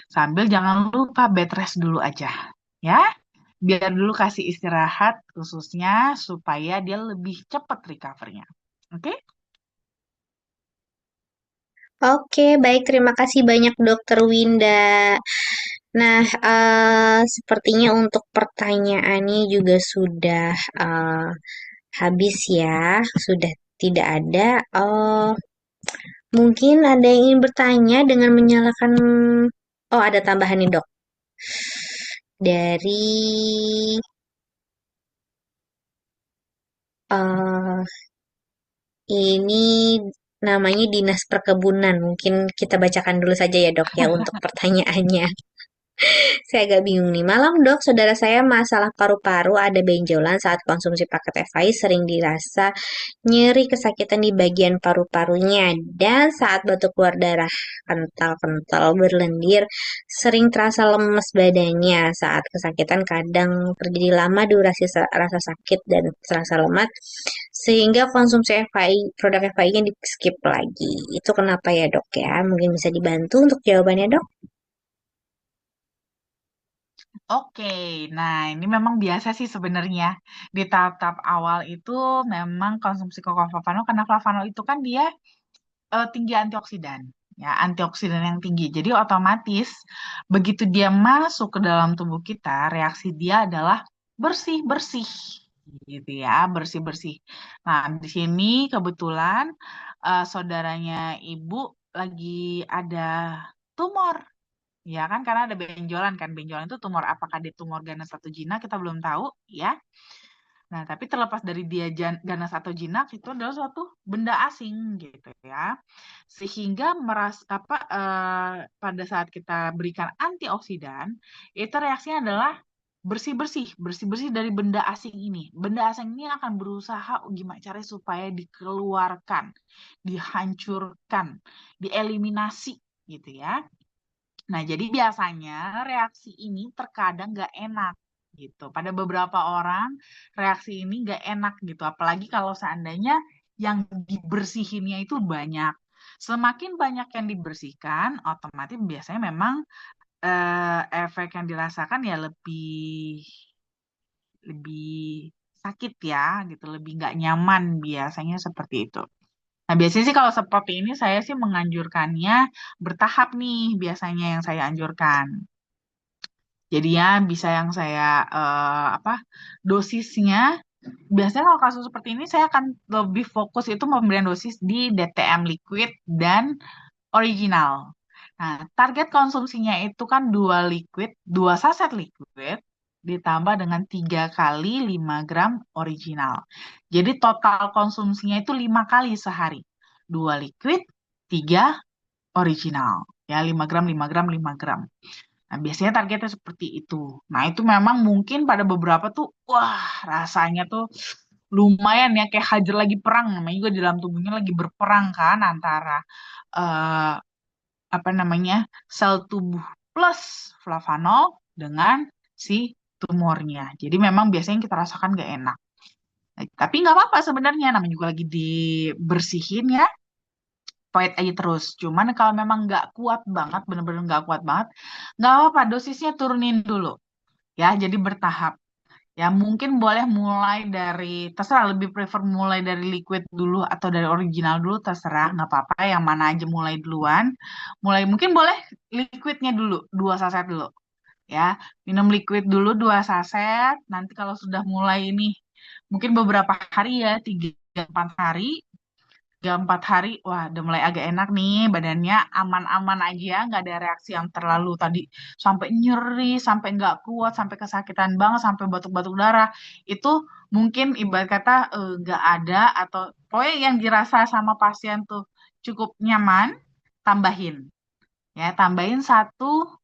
sambil jangan lupa bed rest dulu aja. Ya, biar dulu kasih istirahat khususnya supaya dia lebih cepat recover-nya. Oke? Oke, baik. Terima kasih banyak Dokter Winda. Nah, sepertinya untuk pertanyaannya juga sudah habis ya, sudah tidak ada. Mungkin ada yang ingin bertanya dengan menyalakan. Oh, ada tambahan nih dok. Dari eh ini namanya Dinas Perkebunan. Mungkin kita bacakan dulu saja ya dok ya untuk pertanyaannya. Saya agak bingung nih. Malam dok, saudara saya masalah paru-paru ada benjolan saat konsumsi paket FAI sering dirasa nyeri kesakitan di bagian paru-parunya dan saat batuk keluar darah kental-kental berlendir sering terasa lemes badannya saat kesakitan kadang terjadi lama durasi rasa sakit dan terasa lemas sehingga konsumsi FAI produk FAI-nya di skip lagi. Itu kenapa ya dok ya? Mungkin bisa dibantu untuk jawabannya dok? Oke, nah ini memang biasa sih sebenarnya di tahap-tahap awal itu memang konsumsi koko karena flavano itu kan dia tinggi antioksidan, ya antioksidan yang tinggi. Jadi otomatis begitu dia masuk ke dalam tubuh kita, reaksi dia adalah bersih bersih, gitu ya bersih bersih. Nah di sini kebetulan saudaranya ibu lagi ada tumor. Ya kan karena ada benjolan kan benjolan itu tumor apakah dia tumor ganas atau jinak kita belum tahu ya. Nah tapi terlepas dari dia ganas atau jinak itu adalah suatu benda asing gitu ya. Sehingga pada saat kita berikan antioksidan itu reaksinya adalah bersih bersih dari benda asing ini. Benda asing ini akan berusaha gimana caranya supaya dikeluarkan, dihancurkan, dieliminasi gitu ya. Nah, jadi biasanya reaksi ini terkadang nggak enak gitu. Pada beberapa orang reaksi ini nggak enak gitu. Apalagi kalau seandainya yang dibersihinnya itu banyak. Semakin banyak yang dibersihkan, otomatis biasanya memang efek yang dirasakan ya lebih lebih sakit ya gitu, lebih nggak nyaman biasanya seperti itu. Nah, biasanya sih kalau seperti ini saya sih menganjurkannya bertahap nih biasanya yang saya anjurkan. Jadi ya bisa yang saya apa dosisnya biasanya kalau kasus seperti ini saya akan lebih fokus itu pemberian dosis di DTM liquid dan original. Nah, target konsumsinya itu kan 2 saset liquid ditambah dengan 3 kali 5 gram original. Jadi total konsumsinya itu 5 kali sehari. 2 liquid, 3 original. Ya, 5 gram, 5 gram, 5 gram. Nah, biasanya targetnya seperti itu. Nah, itu memang mungkin pada beberapa tuh, wah, rasanya tuh lumayan ya, kayak Hajar lagi perang. Namanya juga di dalam tubuhnya lagi berperang kan, antara eh, apa namanya sel tubuh plus flavanol dengan si tumornya. Jadi memang biasanya kita rasakan gak enak. Tapi nggak apa-apa sebenarnya, namanya juga lagi dibersihin ya, fight aja terus. Cuman kalau memang nggak kuat banget, bener-bener nggak kuat banget, nggak apa-apa, dosisnya turunin dulu. Ya, jadi bertahap. Ya, mungkin boleh mulai dari, terserah lebih prefer mulai dari liquid dulu atau dari original dulu, terserah, nggak apa-apa, yang mana aja mulai duluan. Mulai, mungkin boleh liquidnya dulu, 2 saset dulu. Ya, minum liquid dulu 2 saset, nanti kalau sudah mulai ini, mungkin beberapa hari ya, 3-4 hari, 3-4 hari, wah udah mulai agak enak nih, badannya aman-aman aja, nggak ada reaksi yang terlalu tadi sampai nyeri, sampai nggak kuat, sampai kesakitan banget, sampai batuk-batuk darah. Itu mungkin ibarat kata nggak ada atau pokoknya yang dirasa sama pasien tuh cukup nyaman, tambahin. Ya, tambahin satu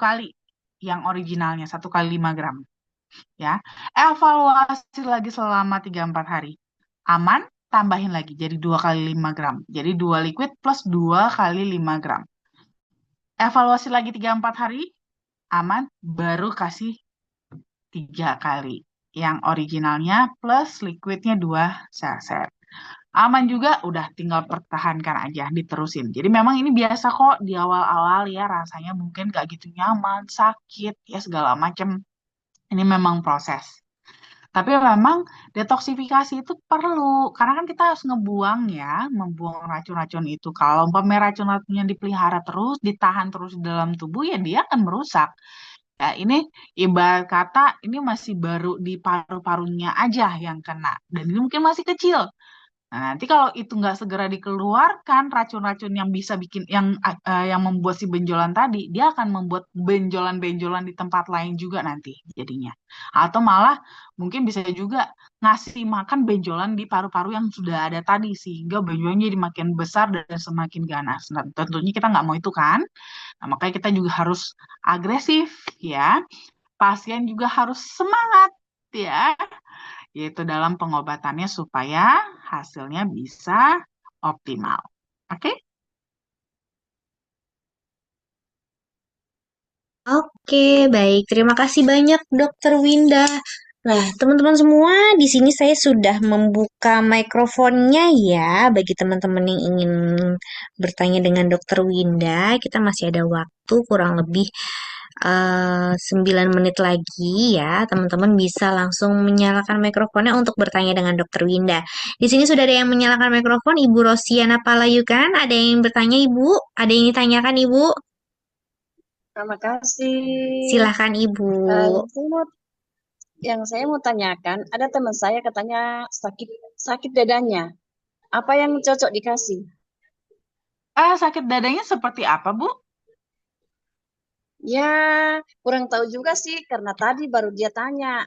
kali yang originalnya 1 kali 5 gram. Ya, evaluasi lagi selama 3-4 hari. Aman, tambahin lagi jadi 2 kali 5 gram. Jadi 2 liquid plus 2 kali 5 gram. Evaluasi lagi 3-4 hari, aman, baru kasih 3 kali. Yang originalnya plus liquidnya 2 saset. Aman juga, udah tinggal pertahankan aja, diterusin. Jadi memang ini biasa kok di awal-awal ya, rasanya mungkin gak gitu nyaman, sakit, ya segala macem. Ini memang proses. Tapi memang detoksifikasi itu perlu, karena kan kita harus ngebuang ya, membuang racun-racun itu. Kalau umpamanya racun-racunnya dipelihara terus, ditahan terus di dalam tubuh, ya dia akan merusak. Ya, ini ibarat kata ini masih baru di paru-parunya aja yang kena. Dan ini mungkin masih kecil. Nah, nanti kalau itu nggak segera dikeluarkan racun-racun yang bisa bikin yang membuat si benjolan tadi, dia akan membuat benjolan-benjolan di tempat lain juga nanti jadinya. Atau malah mungkin bisa juga ngasih makan benjolan di paru-paru yang sudah ada tadi sehingga benjolannya jadi makin besar dan semakin ganas. Nah, tentunya kita nggak mau itu kan. Nah, makanya kita juga harus agresif ya. Pasien juga harus semangat ya, yaitu dalam pengobatannya supaya hasilnya bisa optimal. Oke? Oke, baik. Terima kasih banyak, Dokter Winda. Nah, teman-teman semua, di sini saya sudah membuka mikrofonnya ya, bagi teman-teman yang ingin bertanya dengan Dokter Winda. Kita masih ada waktu kurang lebih 9 menit lagi ya. Teman-teman bisa langsung menyalakan mikrofonnya untuk bertanya dengan Dokter Winda. Di sini sudah ada yang menyalakan mikrofon, Ibu Rosiana Palayukan. Ada yang bertanya, Ibu? Ada yang ditanyakan, Ibu? Terima kasih. Silahkan, Ibu. Yang saya mau tanyakan, ada teman saya katanya sakit sakit dadanya. Apa yang cocok dikasih? Sakit dadanya seperti apa, Bu? Ya, kurang tahu juga sih karena tadi baru dia tanya,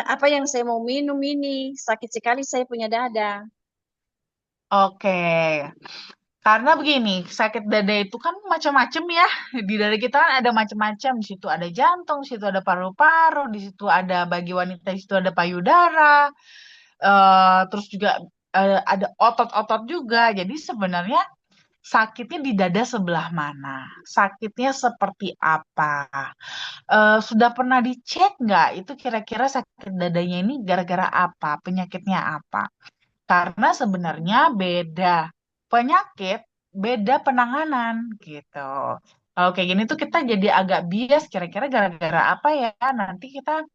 apa yang saya mau minum ini? Sakit sekali saya punya dada. Oke, karena begini, sakit dada itu kan macam-macam ya. Di dada kita kan ada macam-macam. Di situ ada jantung, di situ ada paru-paru, di situ ada bagi wanita, di situ ada payudara. Terus juga ada otot-otot juga. Jadi sebenarnya sakitnya di dada sebelah mana? Sakitnya seperti apa? Sudah pernah dicek nggak itu kira-kira sakit dadanya ini gara-gara apa? Penyakitnya apa? Karena sebenarnya beda penyakit, beda penanganan gitu. Kalau kayak gini tuh kita jadi agak bias kira-kira gara-gara apa ya? Nanti kita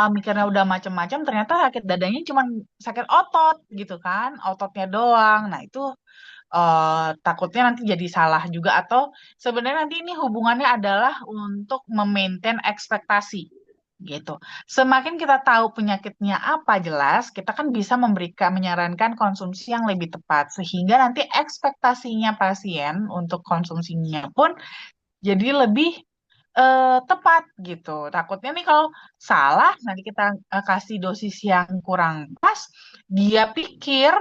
mikirnya udah macem-macem, ternyata sakit dadanya cuma sakit otot gitu kan, ototnya doang. Nah itu takutnya nanti jadi salah juga atau sebenarnya nanti ini hubungannya adalah untuk memaintain ekspektasi gitu. Semakin kita tahu penyakitnya apa jelas, kita kan bisa memberikan menyarankan konsumsi yang lebih tepat sehingga nanti ekspektasinya pasien untuk konsumsinya pun jadi lebih tepat gitu. Takutnya nih kalau salah nanti kita kasih dosis yang kurang pas, dia pikir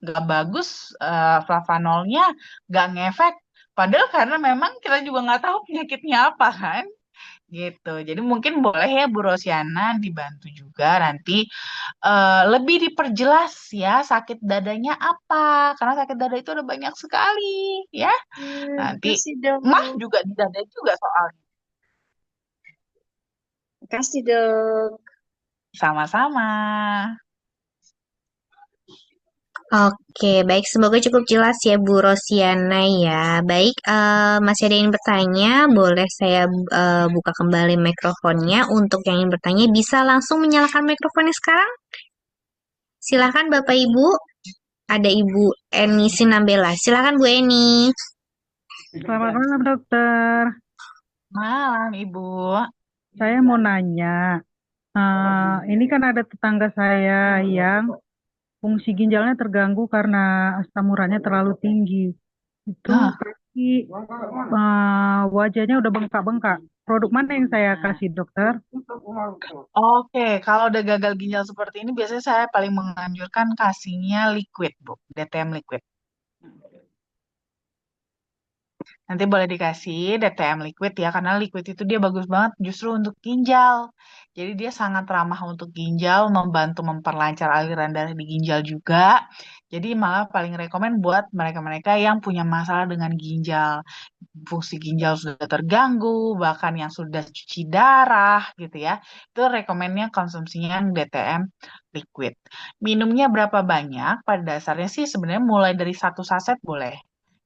nggak bagus flavanolnya nggak ngefek. Padahal karena memang kita juga nggak tahu penyakitnya apa kan gitu. Jadi mungkin boleh ya Bu Rosiana dibantu juga nanti lebih diperjelas ya sakit dadanya apa. Karena sakit dada itu ada banyak sekali ya. Nanti Kasih dok. mah juga di dada juga soalnya. Kasih dok. Sama-sama. Oke, baik. Semoga cukup jelas ya, Bu Rosiana ya. Baik, masih ada yang bertanya? Boleh saya buka kembali mikrofonnya. Untuk yang ingin bertanya, bisa langsung menyalakan mikrofonnya sekarang. Silakan Bapak Ibu. Ada Ibu Eni Sinambela. Silakan Bu Eni. Selamat malam dokter. Malam Ibu. Saya mau nanya, ini kan ada tetangga saya yang fungsi ginjalnya terganggu karena asam uratnya terlalu tinggi. Itu Ah, kaki, wajahnya udah bengkak-bengkak. Produk mana yang saya kasih dokter? Oke, kalau udah gagal ginjal seperti ini, biasanya saya paling menganjurkan kasihnya liquid, Bu, DTM liquid. Nanti boleh dikasih DTM liquid ya, karena liquid itu dia bagus banget justru untuk ginjal. Jadi dia sangat ramah untuk ginjal, membantu memperlancar aliran darah di ginjal juga. Jadi malah paling rekomen buat mereka-mereka yang punya masalah dengan ginjal. Fungsi ginjal sudah terganggu, bahkan yang sudah cuci darah gitu ya. Itu rekomennya konsumsinya yang DTM liquid. Minumnya berapa banyak? Pada dasarnya sih sebenarnya mulai dari 1 saset boleh.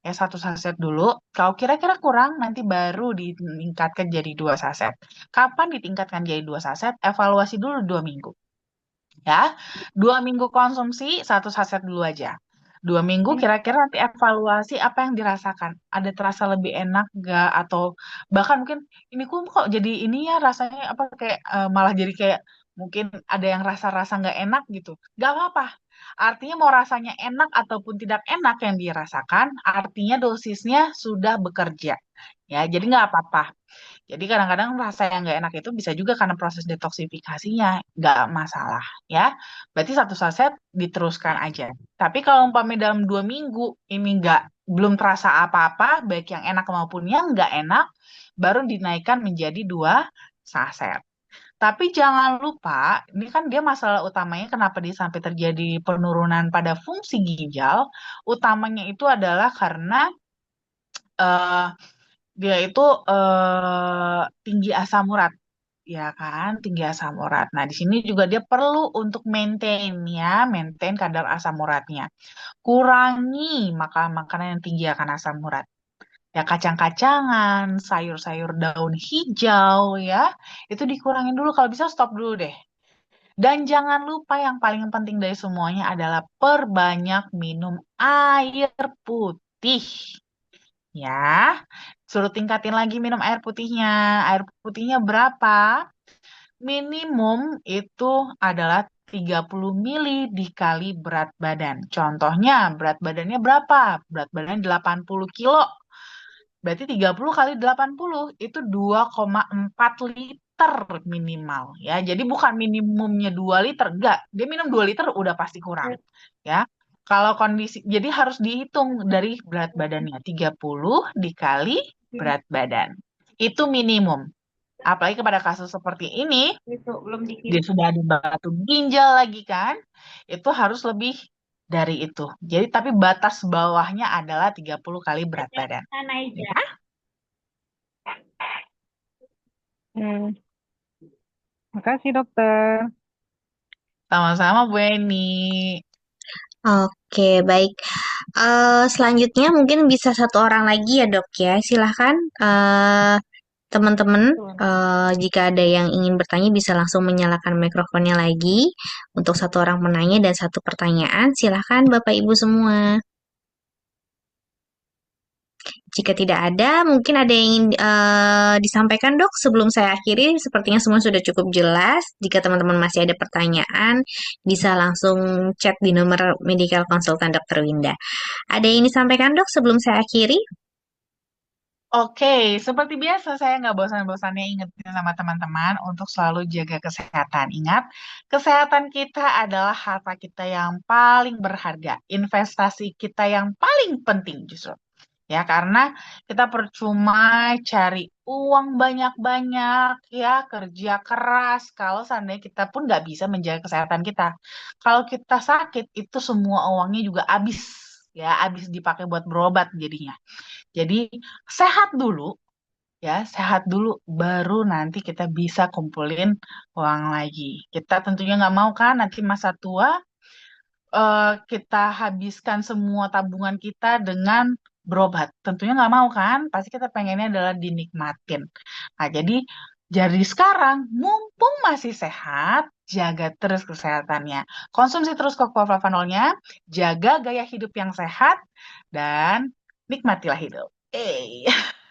Ya 1 saset dulu. Kalau kira-kira kurang, nanti baru ditingkatkan jadi 2 saset. Kapan ditingkatkan jadi 2 saset? Evaluasi dulu 2 minggu. Ya, 2 minggu konsumsi 1 saset dulu aja. 2 minggu kira-kira nanti evaluasi apa yang dirasakan. Ada terasa lebih enak gak? Atau bahkan mungkin ini kok jadi ini ya rasanya apa kayak malah jadi kayak mungkin ada yang rasa-rasa nggak enak gitu. Gak apa-apa. Artinya mau rasanya enak ataupun tidak enak yang dirasakan, artinya dosisnya sudah bekerja. Ya, jadi nggak apa-apa. Jadi kadang-kadang rasa yang nggak enak itu bisa juga karena proses detoksifikasinya, nggak masalah ya. Berarti 1 saset diteruskan aja. Tapi kalau umpamanya dalam 2 minggu ini nggak belum terasa apa-apa, baik yang enak maupun yang nggak enak, baru dinaikkan menjadi 2 saset. Tapi jangan lupa, ini kan dia masalah utamanya kenapa dia sampai terjadi penurunan pada fungsi ginjal, utamanya itu adalah karena eh, dia itu tinggi asam urat, ya kan, tinggi asam urat. Nah, di sini juga dia perlu untuk maintain kadar asam uratnya. Kurangi makan makanan yang tinggi akan asam urat. Ya kacang-kacangan, sayur-sayur daun hijau ya, itu dikurangin dulu kalau bisa stop dulu deh. Dan jangan lupa yang paling penting dari semuanya adalah perbanyak minum air putih. Ya, suruh tingkatin lagi minum air putihnya. Air putihnya berapa? Minimum itu adalah 30 mili dikali berat badan. Contohnya, berat badannya berapa? Berat badan 80 kilo. Berarti 30 kali 80 itu 2,4 liter minimal ya. Jadi bukan minimumnya 2 liter, enggak. Dia minum 2 liter udah pasti kurang ya. Kalau kondisi jadi harus dihitung dari berat badannya 30 dikali berat badan. Itu minimum. Apalagi kepada kasus seperti ini, dia sudah ada batu ginjal lagi kan, itu harus lebih dari itu. Jadi tapi batas bawahnya adalah 30 kali berat badan. Ya. Hmm. Makasih dokter. Sama-sama Bu Eni. Oke, baik. Selanjutnya mungkin bisa satu orang lagi ya dok ya. Silahkan teman-teman, jika ada yang ingin bertanya bisa langsung menyalakan mikrofonnya lagi. Untuk satu orang penanya dan satu pertanyaan, silahkan Bapak Ibu semua. Jika tidak ada, mungkin ada yang ingin disampaikan dok sebelum saya akhiri. Sepertinya semua sudah cukup jelas. Jika teman-teman masih ada pertanyaan, bisa langsung chat di nomor medical consultant Dr. Winda. Ada yang disampaikan dok sebelum saya akhiri? Oke, seperti biasa saya nggak bosan-bosannya ingetin sama teman-teman untuk selalu jaga kesehatan. Ingat, kesehatan kita adalah harta kita yang paling berharga, investasi kita yang paling penting justru. Ya, karena kita percuma cari uang banyak-banyak, ya, kerja keras, kalau seandainya kita pun nggak bisa menjaga kesehatan kita. Kalau kita sakit, itu semua uangnya juga habis, ya, habis dipakai buat berobat jadinya. Jadi, sehat dulu, ya, sehat dulu, baru nanti kita bisa kumpulin uang lagi. Kita tentunya nggak mau kan nanti masa tua kita habiskan semua tabungan kita dengan berobat. Tentunya nggak mau kan? Pasti kita pengennya adalah dinikmatin. Nah, jadi sekarang, mumpung masih sehat, jaga terus kesehatannya. Konsumsi terus Flavanolnya, jaga gaya hidup yang sehat, dan nikmatilah hidup.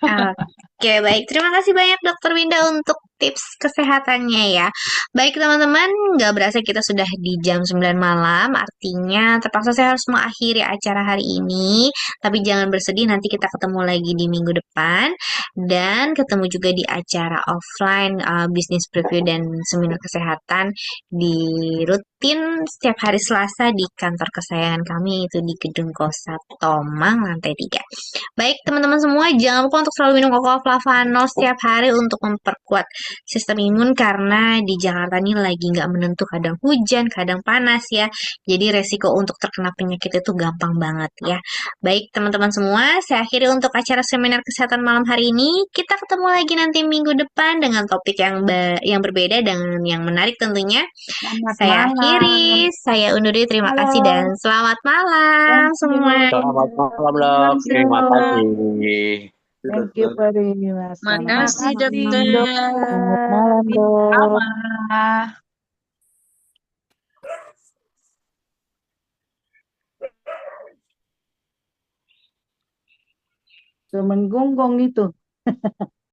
Oke, baik. Terima kasih banyak Dokter Winda untuk tips kesehatannya ya. Baik teman-teman, nggak berasa kita sudah di jam 9 malam, artinya terpaksa saya harus mengakhiri acara hari ini. Tapi jangan bersedih, nanti kita ketemu lagi di minggu depan. Dan ketemu juga di acara offline bisnis preview dan seminar kesehatan di rutin setiap hari Selasa di kantor kesayangan kami, itu di Gedung Kosa Tomang lantai 3. Baik teman-teman semua, jangan lupa untuk selalu minum Cocoa Flavanol setiap hari untuk memperkuat sistem imun, karena di Jakarta ini lagi nggak menentu, kadang hujan, kadang panas ya. Jadi resiko untuk terkena penyakit itu gampang banget ya. Baik teman-teman semua, saya akhiri untuk acara seminar kesehatan malam hari ini. Kita ketemu lagi nanti minggu depan dengan topik yang berbeda dan yang menarik tentunya. Selamat Saya malam. akhiri, saya undur diri. Terima kasih Halo, dan selamat malam thank you. semua. Selamat malam, Dok. Malam Terima semua. kasih. Thank you, Mas. Terima Selamat kasih, malam, dokter. Dok. Selamat malam, Dok. Sama. Semenggonggong itu.